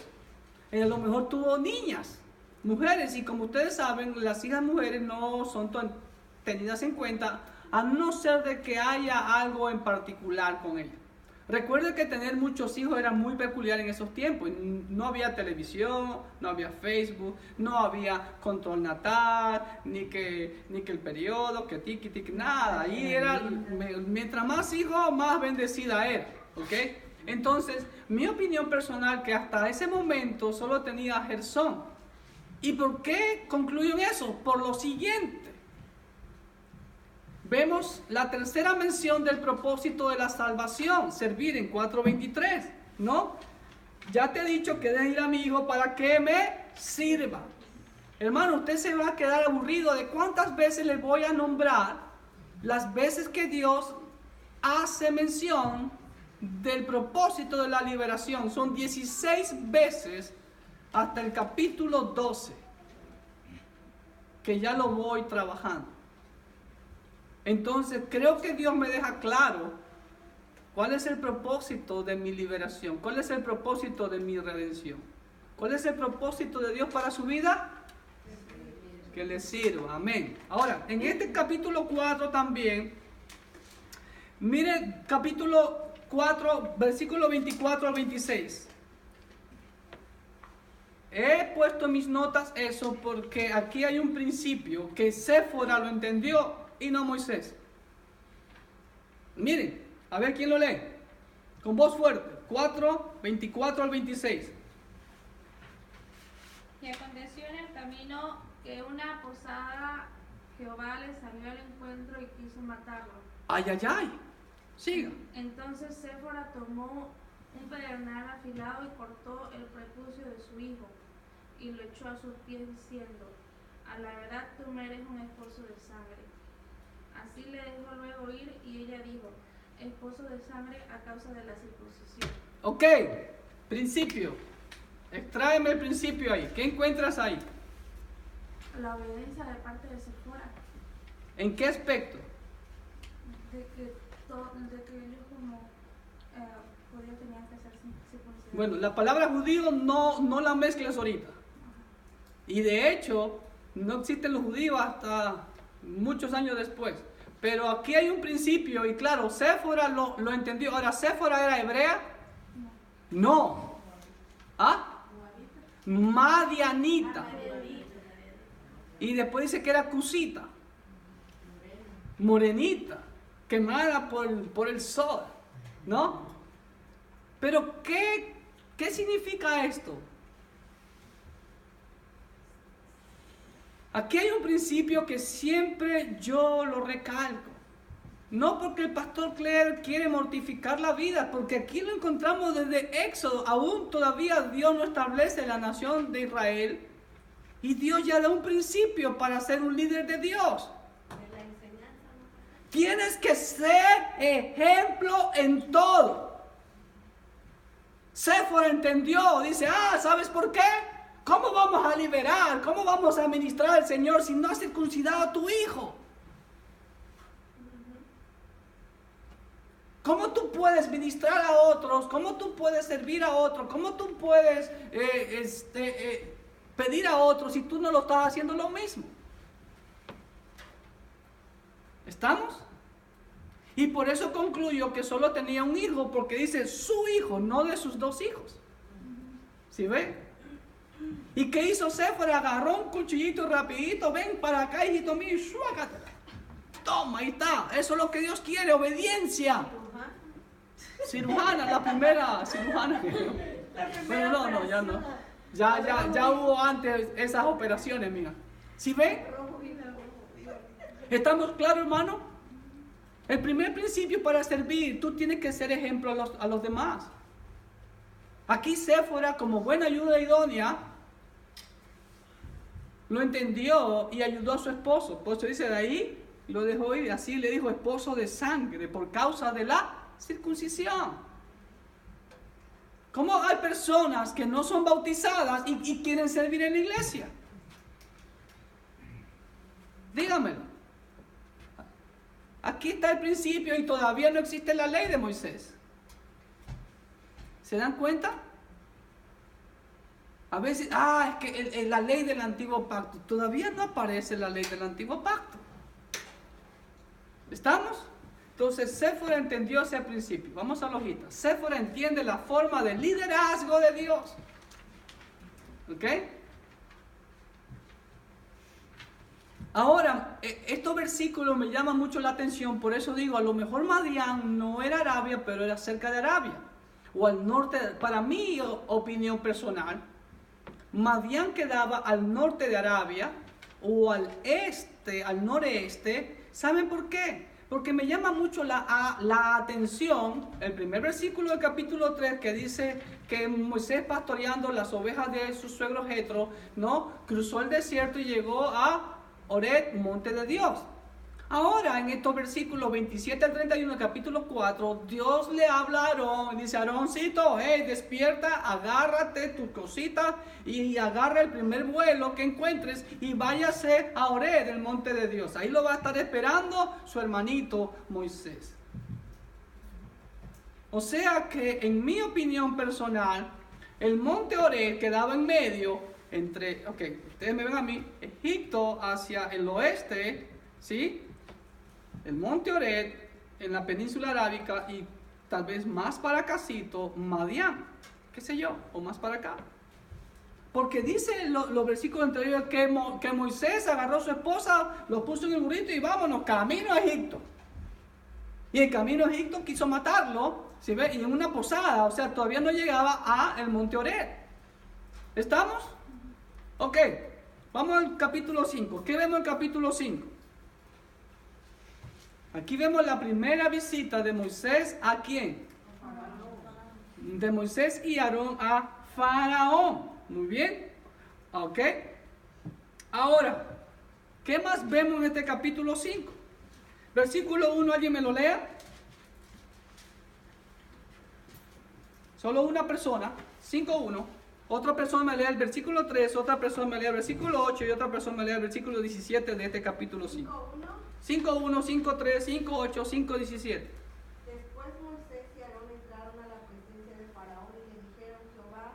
Él a lo mejor tuvo niñas, mujeres, y como ustedes saben, las hijas mujeres no son tenidas en cuenta, a no ser de que haya algo en particular con ellas. Recuerden que tener muchos hijos era muy peculiar en esos tiempos. No había televisión, no había Facebook, no había control natal, ni que el periodo, que tiki, nada. Ahí era, mientras más hijos, más bendecida era. ¿Ok? Entonces, mi opinión personal, que hasta ese momento solo tenía Gersón. ¿Y por qué concluyo en eso? Por lo siguiente. Vemos la tercera mención del propósito de la salvación, servir en 4:23, ¿no? Ya te he dicho que debe ir a mi hijo para que me sirva. Hermano, usted se va a quedar aburrido de cuántas veces le voy a nombrar las veces que Dios hace mención del propósito de la liberación. Son 16 veces hasta el capítulo 12, que ya lo voy trabajando. Entonces creo que Dios me deja claro cuál es el propósito de mi liberación, cuál es el propósito de mi redención, cuál es el propósito de Dios para su vida. Que le sirva, amén. Ahora, en este capítulo 4 también, miren capítulo 4, versículo 24 al 26. He puesto en mis notas eso porque aquí hay un principio que Séfora lo entendió y no Moisés. Miren, a ver quién lo lee. Con voz fuerte. 4, 24 al 26. Y aconteció en el camino que una posada Jehová le salió al encuentro y quiso matarlo. Ay, ay, ay. Siga. Entonces Séfora tomó un pedernal afilado y cortó el prepucio de su hijo y lo echó a sus pies diciendo: a la verdad tú me eres un esposo de sangre. Así le dejó luego ir y ella dijo: esposo de sangre a causa de la circuncisión. Ok, principio. Extráeme el principio ahí. ¿Qué encuentras ahí? La obediencia de parte de Séfora, ¿En qué aspecto? de que ellos como judíos tenían que ser circuncidados. Bueno, la palabra judío no la mezcles ahorita. Y de hecho, no existen los judíos hasta muchos años después. Pero aquí hay un principio y claro, Séfora lo entendió. Ahora, ¿Séfora era hebrea? No. ¿Ah? Madianita. Y después dice que era cusita. Morenita. Quemada por el sol. ¿No? Pero ¿qué significa esto? Aquí hay un principio que siempre yo lo recalco. No porque el pastor Claire quiere mortificar la vida, porque aquí lo encontramos desde Éxodo. Aún todavía Dios no establece la nación de Israel. Y Dios ya da un principio para ser un líder de Dios. Tienes que ser ejemplo en todo. Séfora entendió, dice, ¿sabes por qué? ¿Cómo vamos a liberar? ¿Cómo vamos a ministrar al Señor si no has circuncidado a tu hijo? ¿Cómo tú puedes ministrar a otros? ¿Cómo tú puedes servir a otros? ¿Cómo tú puedes pedir a otros si tú no lo estás haciendo lo mismo? ¿Estamos? Y por eso concluyo que solo tenía un hijo, porque dice su hijo, no de sus dos hijos. ¿Sí ve? ¿Y qué hizo Séfora? Agarró un cuchillito rapidito, ven para acá, hijito mío, suácatela. Toma, ahí está. Eso es lo que Dios quiere, obediencia. Cirujana, la primera cirujana. Bueno, no, ya no. Ya hubo antes esas operaciones, mira. ¿Sí ven? ¿Estamos claros, hermano? El primer principio para servir, tú tienes que ser ejemplo a los demás. Aquí Séfora, como buena ayuda idónea, lo entendió y ayudó a su esposo. Por eso dice, de ahí lo dejó ir. Así le dijo esposo de sangre por causa de la circuncisión. ¿Cómo hay personas que no son bautizadas y quieren servir en la iglesia? Dígamelo. Aquí está el principio y todavía no existe la ley de Moisés. ¿Se dan cuenta? A veces, es que la ley del antiguo pacto. Todavía no aparece la ley del antiguo pacto. ¿Estamos? Entonces, Séfora entendió ese principio. Vamos a la hojita. Séfora entiende la forma de liderazgo de Dios. ¿Ok? Ahora, estos versículos me llaman mucho la atención. Por eso digo, a lo mejor Madián no era Arabia, pero era cerca de Arabia. O al norte. Para mi opinión personal, Madián quedaba al norte de Arabia o al noreste. ¿Saben por qué? Porque me llama mucho la atención el primer versículo del capítulo 3 que dice que Moisés, pastoreando las ovejas de su suegro Jetro, ¿no?, cruzó el desierto y llegó a Horeb, monte de Dios. Ahora, en estos versículos 27 al 31 del capítulo 4, Dios le habla a Aarón y dice: Aaróncito, despierta, agárrate tus cositas y agarra el primer vuelo que encuentres y váyase a Horeb, el monte de Dios. Ahí lo va a estar esperando su hermanito Moisés. O sea que, en mi opinión personal, el monte Horeb quedaba en medio entre, ustedes me ven a mí, Egipto hacia el oeste, ¿sí? El monte Horeb en la península arábica y tal vez más para acácito, Madián, qué sé yo, o más para acá. Porque dice los versículos anteriores que Moisés agarró a su esposa, lo puso en el burrito y vámonos, camino a Egipto. Y en camino a Egipto quiso matarlo, ¿sí ve? Y en una posada, o sea, todavía no llegaba a el monte Horeb. ¿Estamos? Ok, vamos al capítulo 5. ¿Qué vemos en el capítulo 5? Aquí vemos la primera visita de Moisés ¿a quién? De Moisés y Aarón a Faraón. Muy bien. Ok. Ahora, ¿qué más vemos en este capítulo 5? Versículo 1, ¿alguien me lo lea? Solo una persona. 5:1. Otra persona me lea el versículo 3, otra persona me lea el versículo 8 y otra persona me lea el versículo 17 de este capítulo 5. 5:1, 5:3, 5:8, 5:17. Después Moisés y Aarón entraron a la presencia de Faraón y le dijeron: Jehová,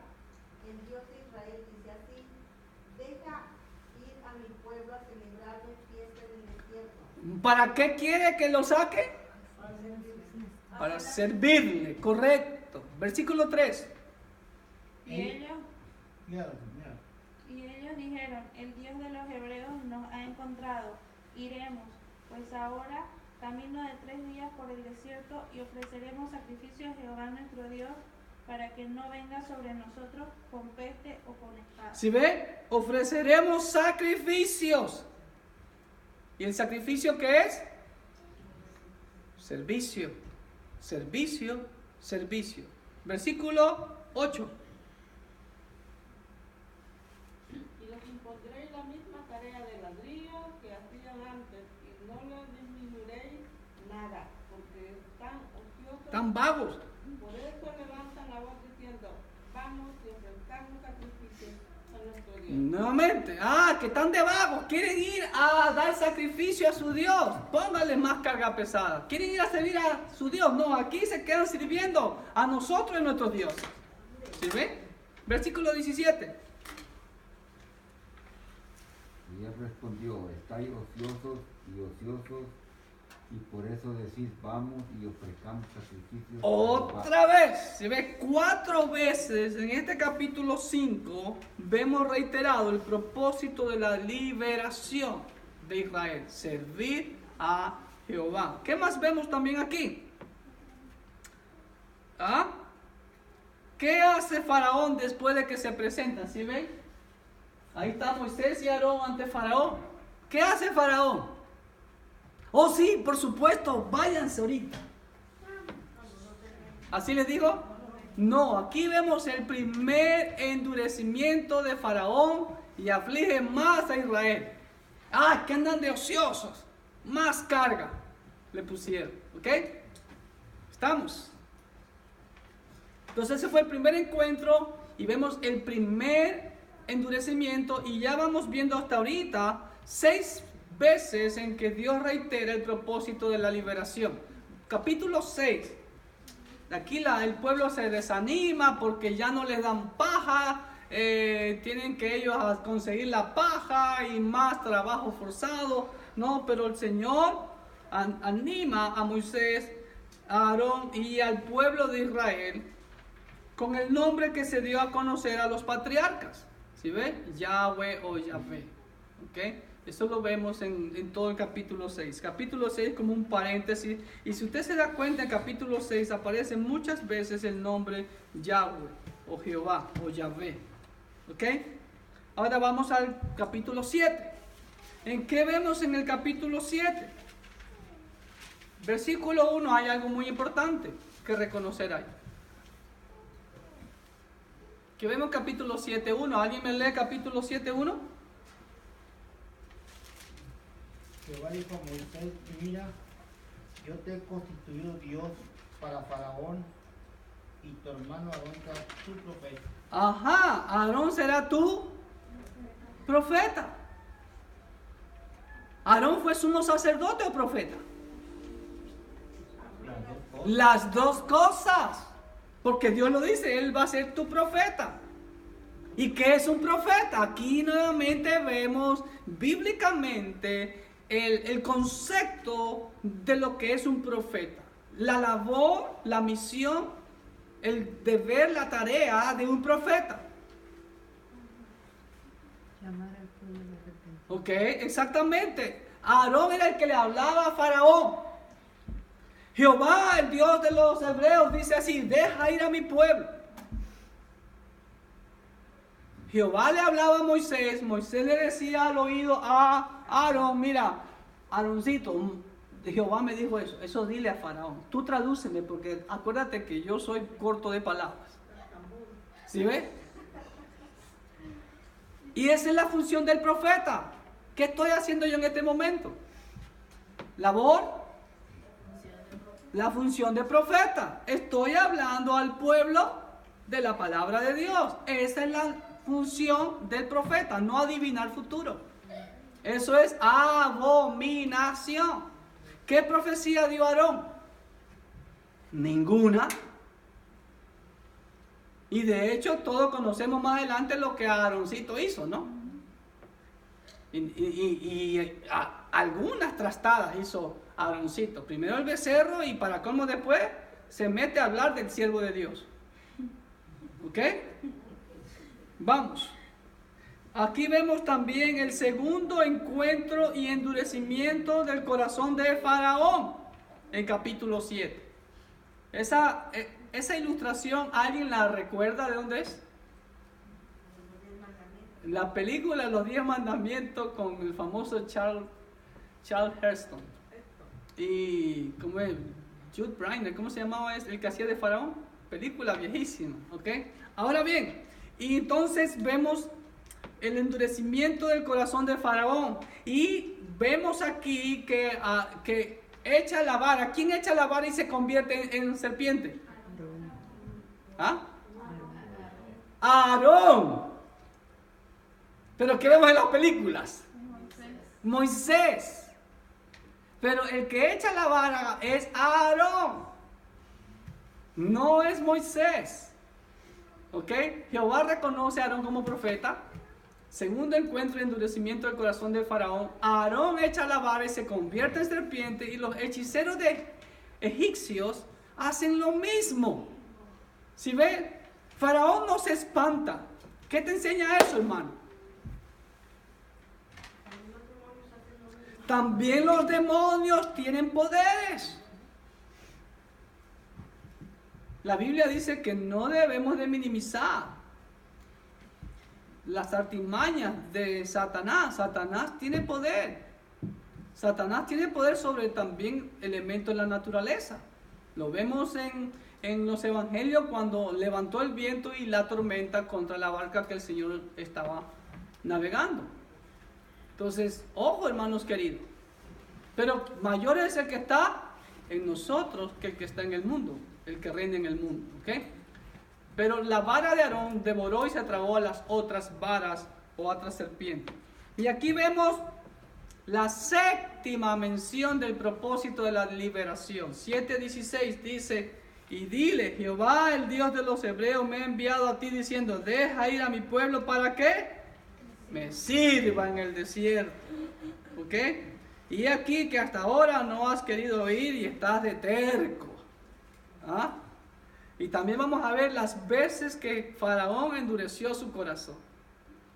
el Dios de Israel, dice así: deja ir a mi pueblo a celebrar mi fiesta en el desierto. ¿Para qué quiere que lo saque? Para servirle, correcto. Versículo 3. Y ellos Ya. dijeron: el Dios de los hebreos nos ha encontrado, iremos pues ahora camino de 3 días por el desierto y ofreceremos sacrificio a Jehová nuestro Dios para que no venga sobre nosotros con peste o con espada. ¿Sí ve? Ofreceremos sacrificios. ¿Y el sacrificio qué es? Servicio, servicio, servicio. Versículo 8. Y les impondréis la misma tarea de ladrillo que hacían antes, y no les disminuiréis nada, porque están ociosos. Tan vagos. Por eso levantan la voz diciendo: vamos y ofrezcamos sacrificios a nuestro Dios. Nuevamente, que están de vagos, quieren ir a dar sacrificio a su Dios. Póngale más carga pesada. Quieren ir a servir a su Dios. No, aquí se quedan sirviendo a nosotros y a nuestros dioses. ¿Sí ve? Versículo 17. Y él respondió: estáis ociosos, y por eso decís: vamos y ofrezcamos sacrificios. Otra vez, se ve 4 veces en este capítulo 5, vemos reiterado el propósito de la liberación de Israel, servir a Jehová. ¿Qué más vemos también aquí? ¿Qué hace Faraón después de que se presentan? ¿Sí ven? Ahí está Moisés y Aarón ante Faraón. ¿Qué hace Faraón? Oh sí, por supuesto, váyanse ahorita. ¿Así les digo? No, aquí vemos el primer endurecimiento de Faraón y aflige más a Israel. Que andan de ociosos. Más carga le pusieron. ¿Ok? ¿Estamos? Entonces ese fue el primer encuentro y vemos el primer endurecimiento y ya vamos viendo hasta ahorita 6 veces en que Dios reitera el propósito de la liberación. Capítulo 6. Aquí el pueblo se desanima porque ya no les dan paja, tienen que ellos conseguir la paja y más trabajo forzado. No, pero el Señor anima a Moisés, a Aarón y al pueblo de Israel con el nombre que se dio a conocer a los patriarcas. ¿Sí ve? Yahweh o Yahvé. ¿Ok? Eso lo vemos en todo el capítulo 6. Capítulo 6 como un paréntesis. Y si usted se da cuenta, en capítulo 6 aparece muchas veces el nombre Yahweh o Jehová o Yahvé. ¿Ok? Ahora vamos al capítulo 7. ¿En qué vemos en el capítulo 7? Versículo 1, hay algo muy importante que reconocer ahí. Que vemos capítulo 7.1. ¿Alguien me lee capítulo 7.1? Jehová dijo a Moisés, mira, yo te he constituido Dios para Faraón y tu hermano Aarón será tu profeta. Ajá, Aarón será tu profeta. ¿Aarón fue sumo sacerdote o profeta? Las dos cosas. Porque Dios lo dice, Él va a ser tu profeta. ¿Y qué es un profeta? Aquí nuevamente vemos bíblicamente el concepto de lo que es un profeta. La labor, la misión, el deber, la tarea de un profeta. Llamar al pueblo de repente. Ok, exactamente. Aarón era el que le hablaba a Faraón. Jehová, el Dios de los hebreos, dice así: deja ir a mi pueblo. Jehová le hablaba a Moisés. Moisés le decía al oído a Aarón: mira, Aaroncito, Jehová me dijo eso. Eso dile a Faraón. Tú tradúceme, porque acuérdate que yo soy corto de palabras. ¿Sí ves? Y esa es la función del profeta. ¿Qué estoy haciendo yo en este momento? Labor. La función de profeta. Estoy hablando al pueblo de la palabra de Dios. Esa es la función del profeta, no adivinar el futuro. Eso es abominación. ¿Qué profecía dio Aarón? Ninguna. Y de hecho todos conocemos más adelante lo que Aaroncito hizo, ¿no? Algunas trastadas hizo Aaroncito. Primero el becerro y para colmo después se mete a hablar del siervo de Dios. ¿Ok? Vamos. Aquí vemos también el segundo encuentro y endurecimiento del corazón de Faraón en capítulo 7. Esa ilustración, ¿alguien la recuerda de dónde es? La película Los 10 Mandamientos con el famoso Charles Heston. Y ¿cómo es? Jude Briner, ¿cómo se llamaba el que hacía de Faraón? Película viejísima, ¿ok? Ahora bien, y entonces vemos el endurecimiento del corazón de Faraón. Y vemos aquí que echa la vara. ¿Quién echa la vara y se convierte en serpiente? ¿Ah? Aarón. Pero ¿qué vemos en las películas? Moisés. Pero el que echa la vara es Aarón. No es Moisés. ¿Ok? Jehová reconoce a Aarón como profeta. Segundo encuentro y endurecimiento del corazón de Faraón. Aarón echa la vara y se convierte en serpiente. Y los hechiceros de egipcios hacen lo mismo. Si ven, Faraón no se espanta. ¿Qué te enseña eso, hermano? También los demonios tienen poderes. La Biblia dice que no debemos de minimizar las artimañas de Satanás. Satanás tiene poder. Satanás tiene poder sobre también elementos de la naturaleza. Lo vemos en los evangelios cuando levantó el viento y la tormenta contra la barca que el Señor estaba navegando. Entonces, ojo, hermanos queridos. Pero mayor es el que está en nosotros que el que está en el mundo, el que reina en el mundo, ¿ok? Pero la vara de Aarón devoró y se tragó a las otras varas o otras serpientes. Y aquí vemos la séptima mención del propósito de la liberación. 7:16 dice: y dile, Jehová, el Dios de los hebreos, me ha enviado a ti diciendo: deja ir a mi pueblo para que me sirva en el desierto. ¿Ok? Y aquí que hasta ahora no has querido ir y estás de terco. ¿Ah? Y también vamos a ver las veces que Faraón endureció su corazón.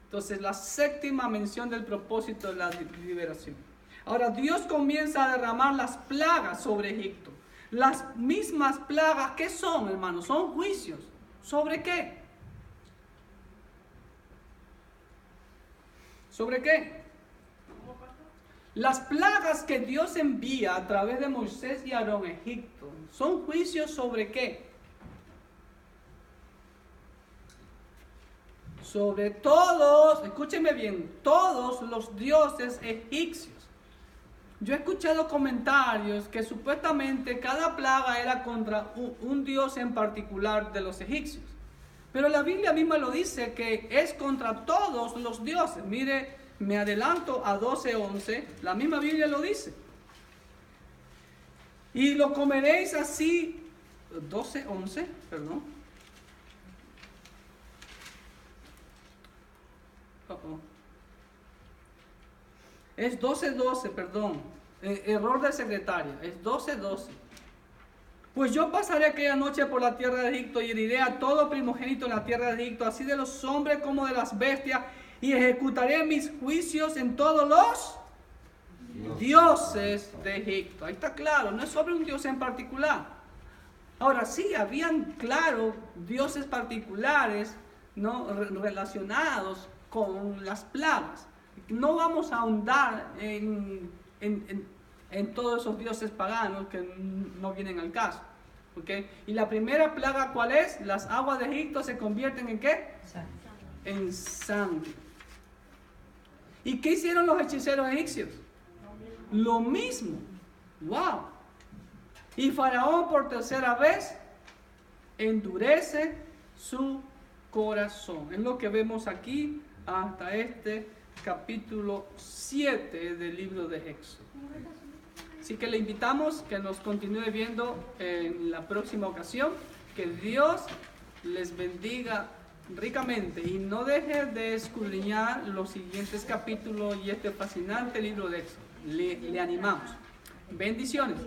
Entonces, la séptima mención del propósito de la liberación. Ahora, Dios comienza a derramar las plagas sobre Egipto. Las mismas plagas, ¿qué son, hermanos? Son juicios. ¿Sobre qué? ¿Sobre qué? Las plagas que Dios envía a través de Moisés y Aarón a Egipto son juicios sobre qué? Sobre todos, escúchenme bien, todos los dioses egipcios. Yo he escuchado comentarios que supuestamente cada plaga era contra un dios en particular de los egipcios. Pero la Biblia misma lo dice que es contra todos los dioses. Mire, me adelanto a 12:11, la misma Biblia lo dice. Y lo comeréis así, 12:11, perdón. Es 12:12, perdón. Error del secretario. Es 12:12. Pues yo pasaré aquella noche por la tierra de Egipto y heriré a todo primogénito en la tierra de Egipto, así de los hombres como de las bestias, y ejecutaré mis juicios en todos los dioses de Egipto. Ahí está claro, no es sobre un dios en particular. Ahora sí, habían, claro, dioses particulares, ¿no?, relacionados con las plagas. No vamos a ahondar en todos esos dioses paganos que no vienen al caso. ¿Okay? Y la primera plaga, ¿cuál es? Las aguas de Egipto se convierten ¿en qué? En sangre. ¿Y qué hicieron los hechiceros egipcios? Lo mismo. ¡Wow! Y Faraón por tercera vez endurece su corazón. Es lo que vemos aquí hasta este capítulo 7 del libro de Éxodo. Así que le invitamos que nos continúe viendo en la próxima ocasión. Que Dios les bendiga ricamente y no deje de escudriñar los siguientes capítulos y este fascinante libro de Éxodo. Le animamos. Bendiciones.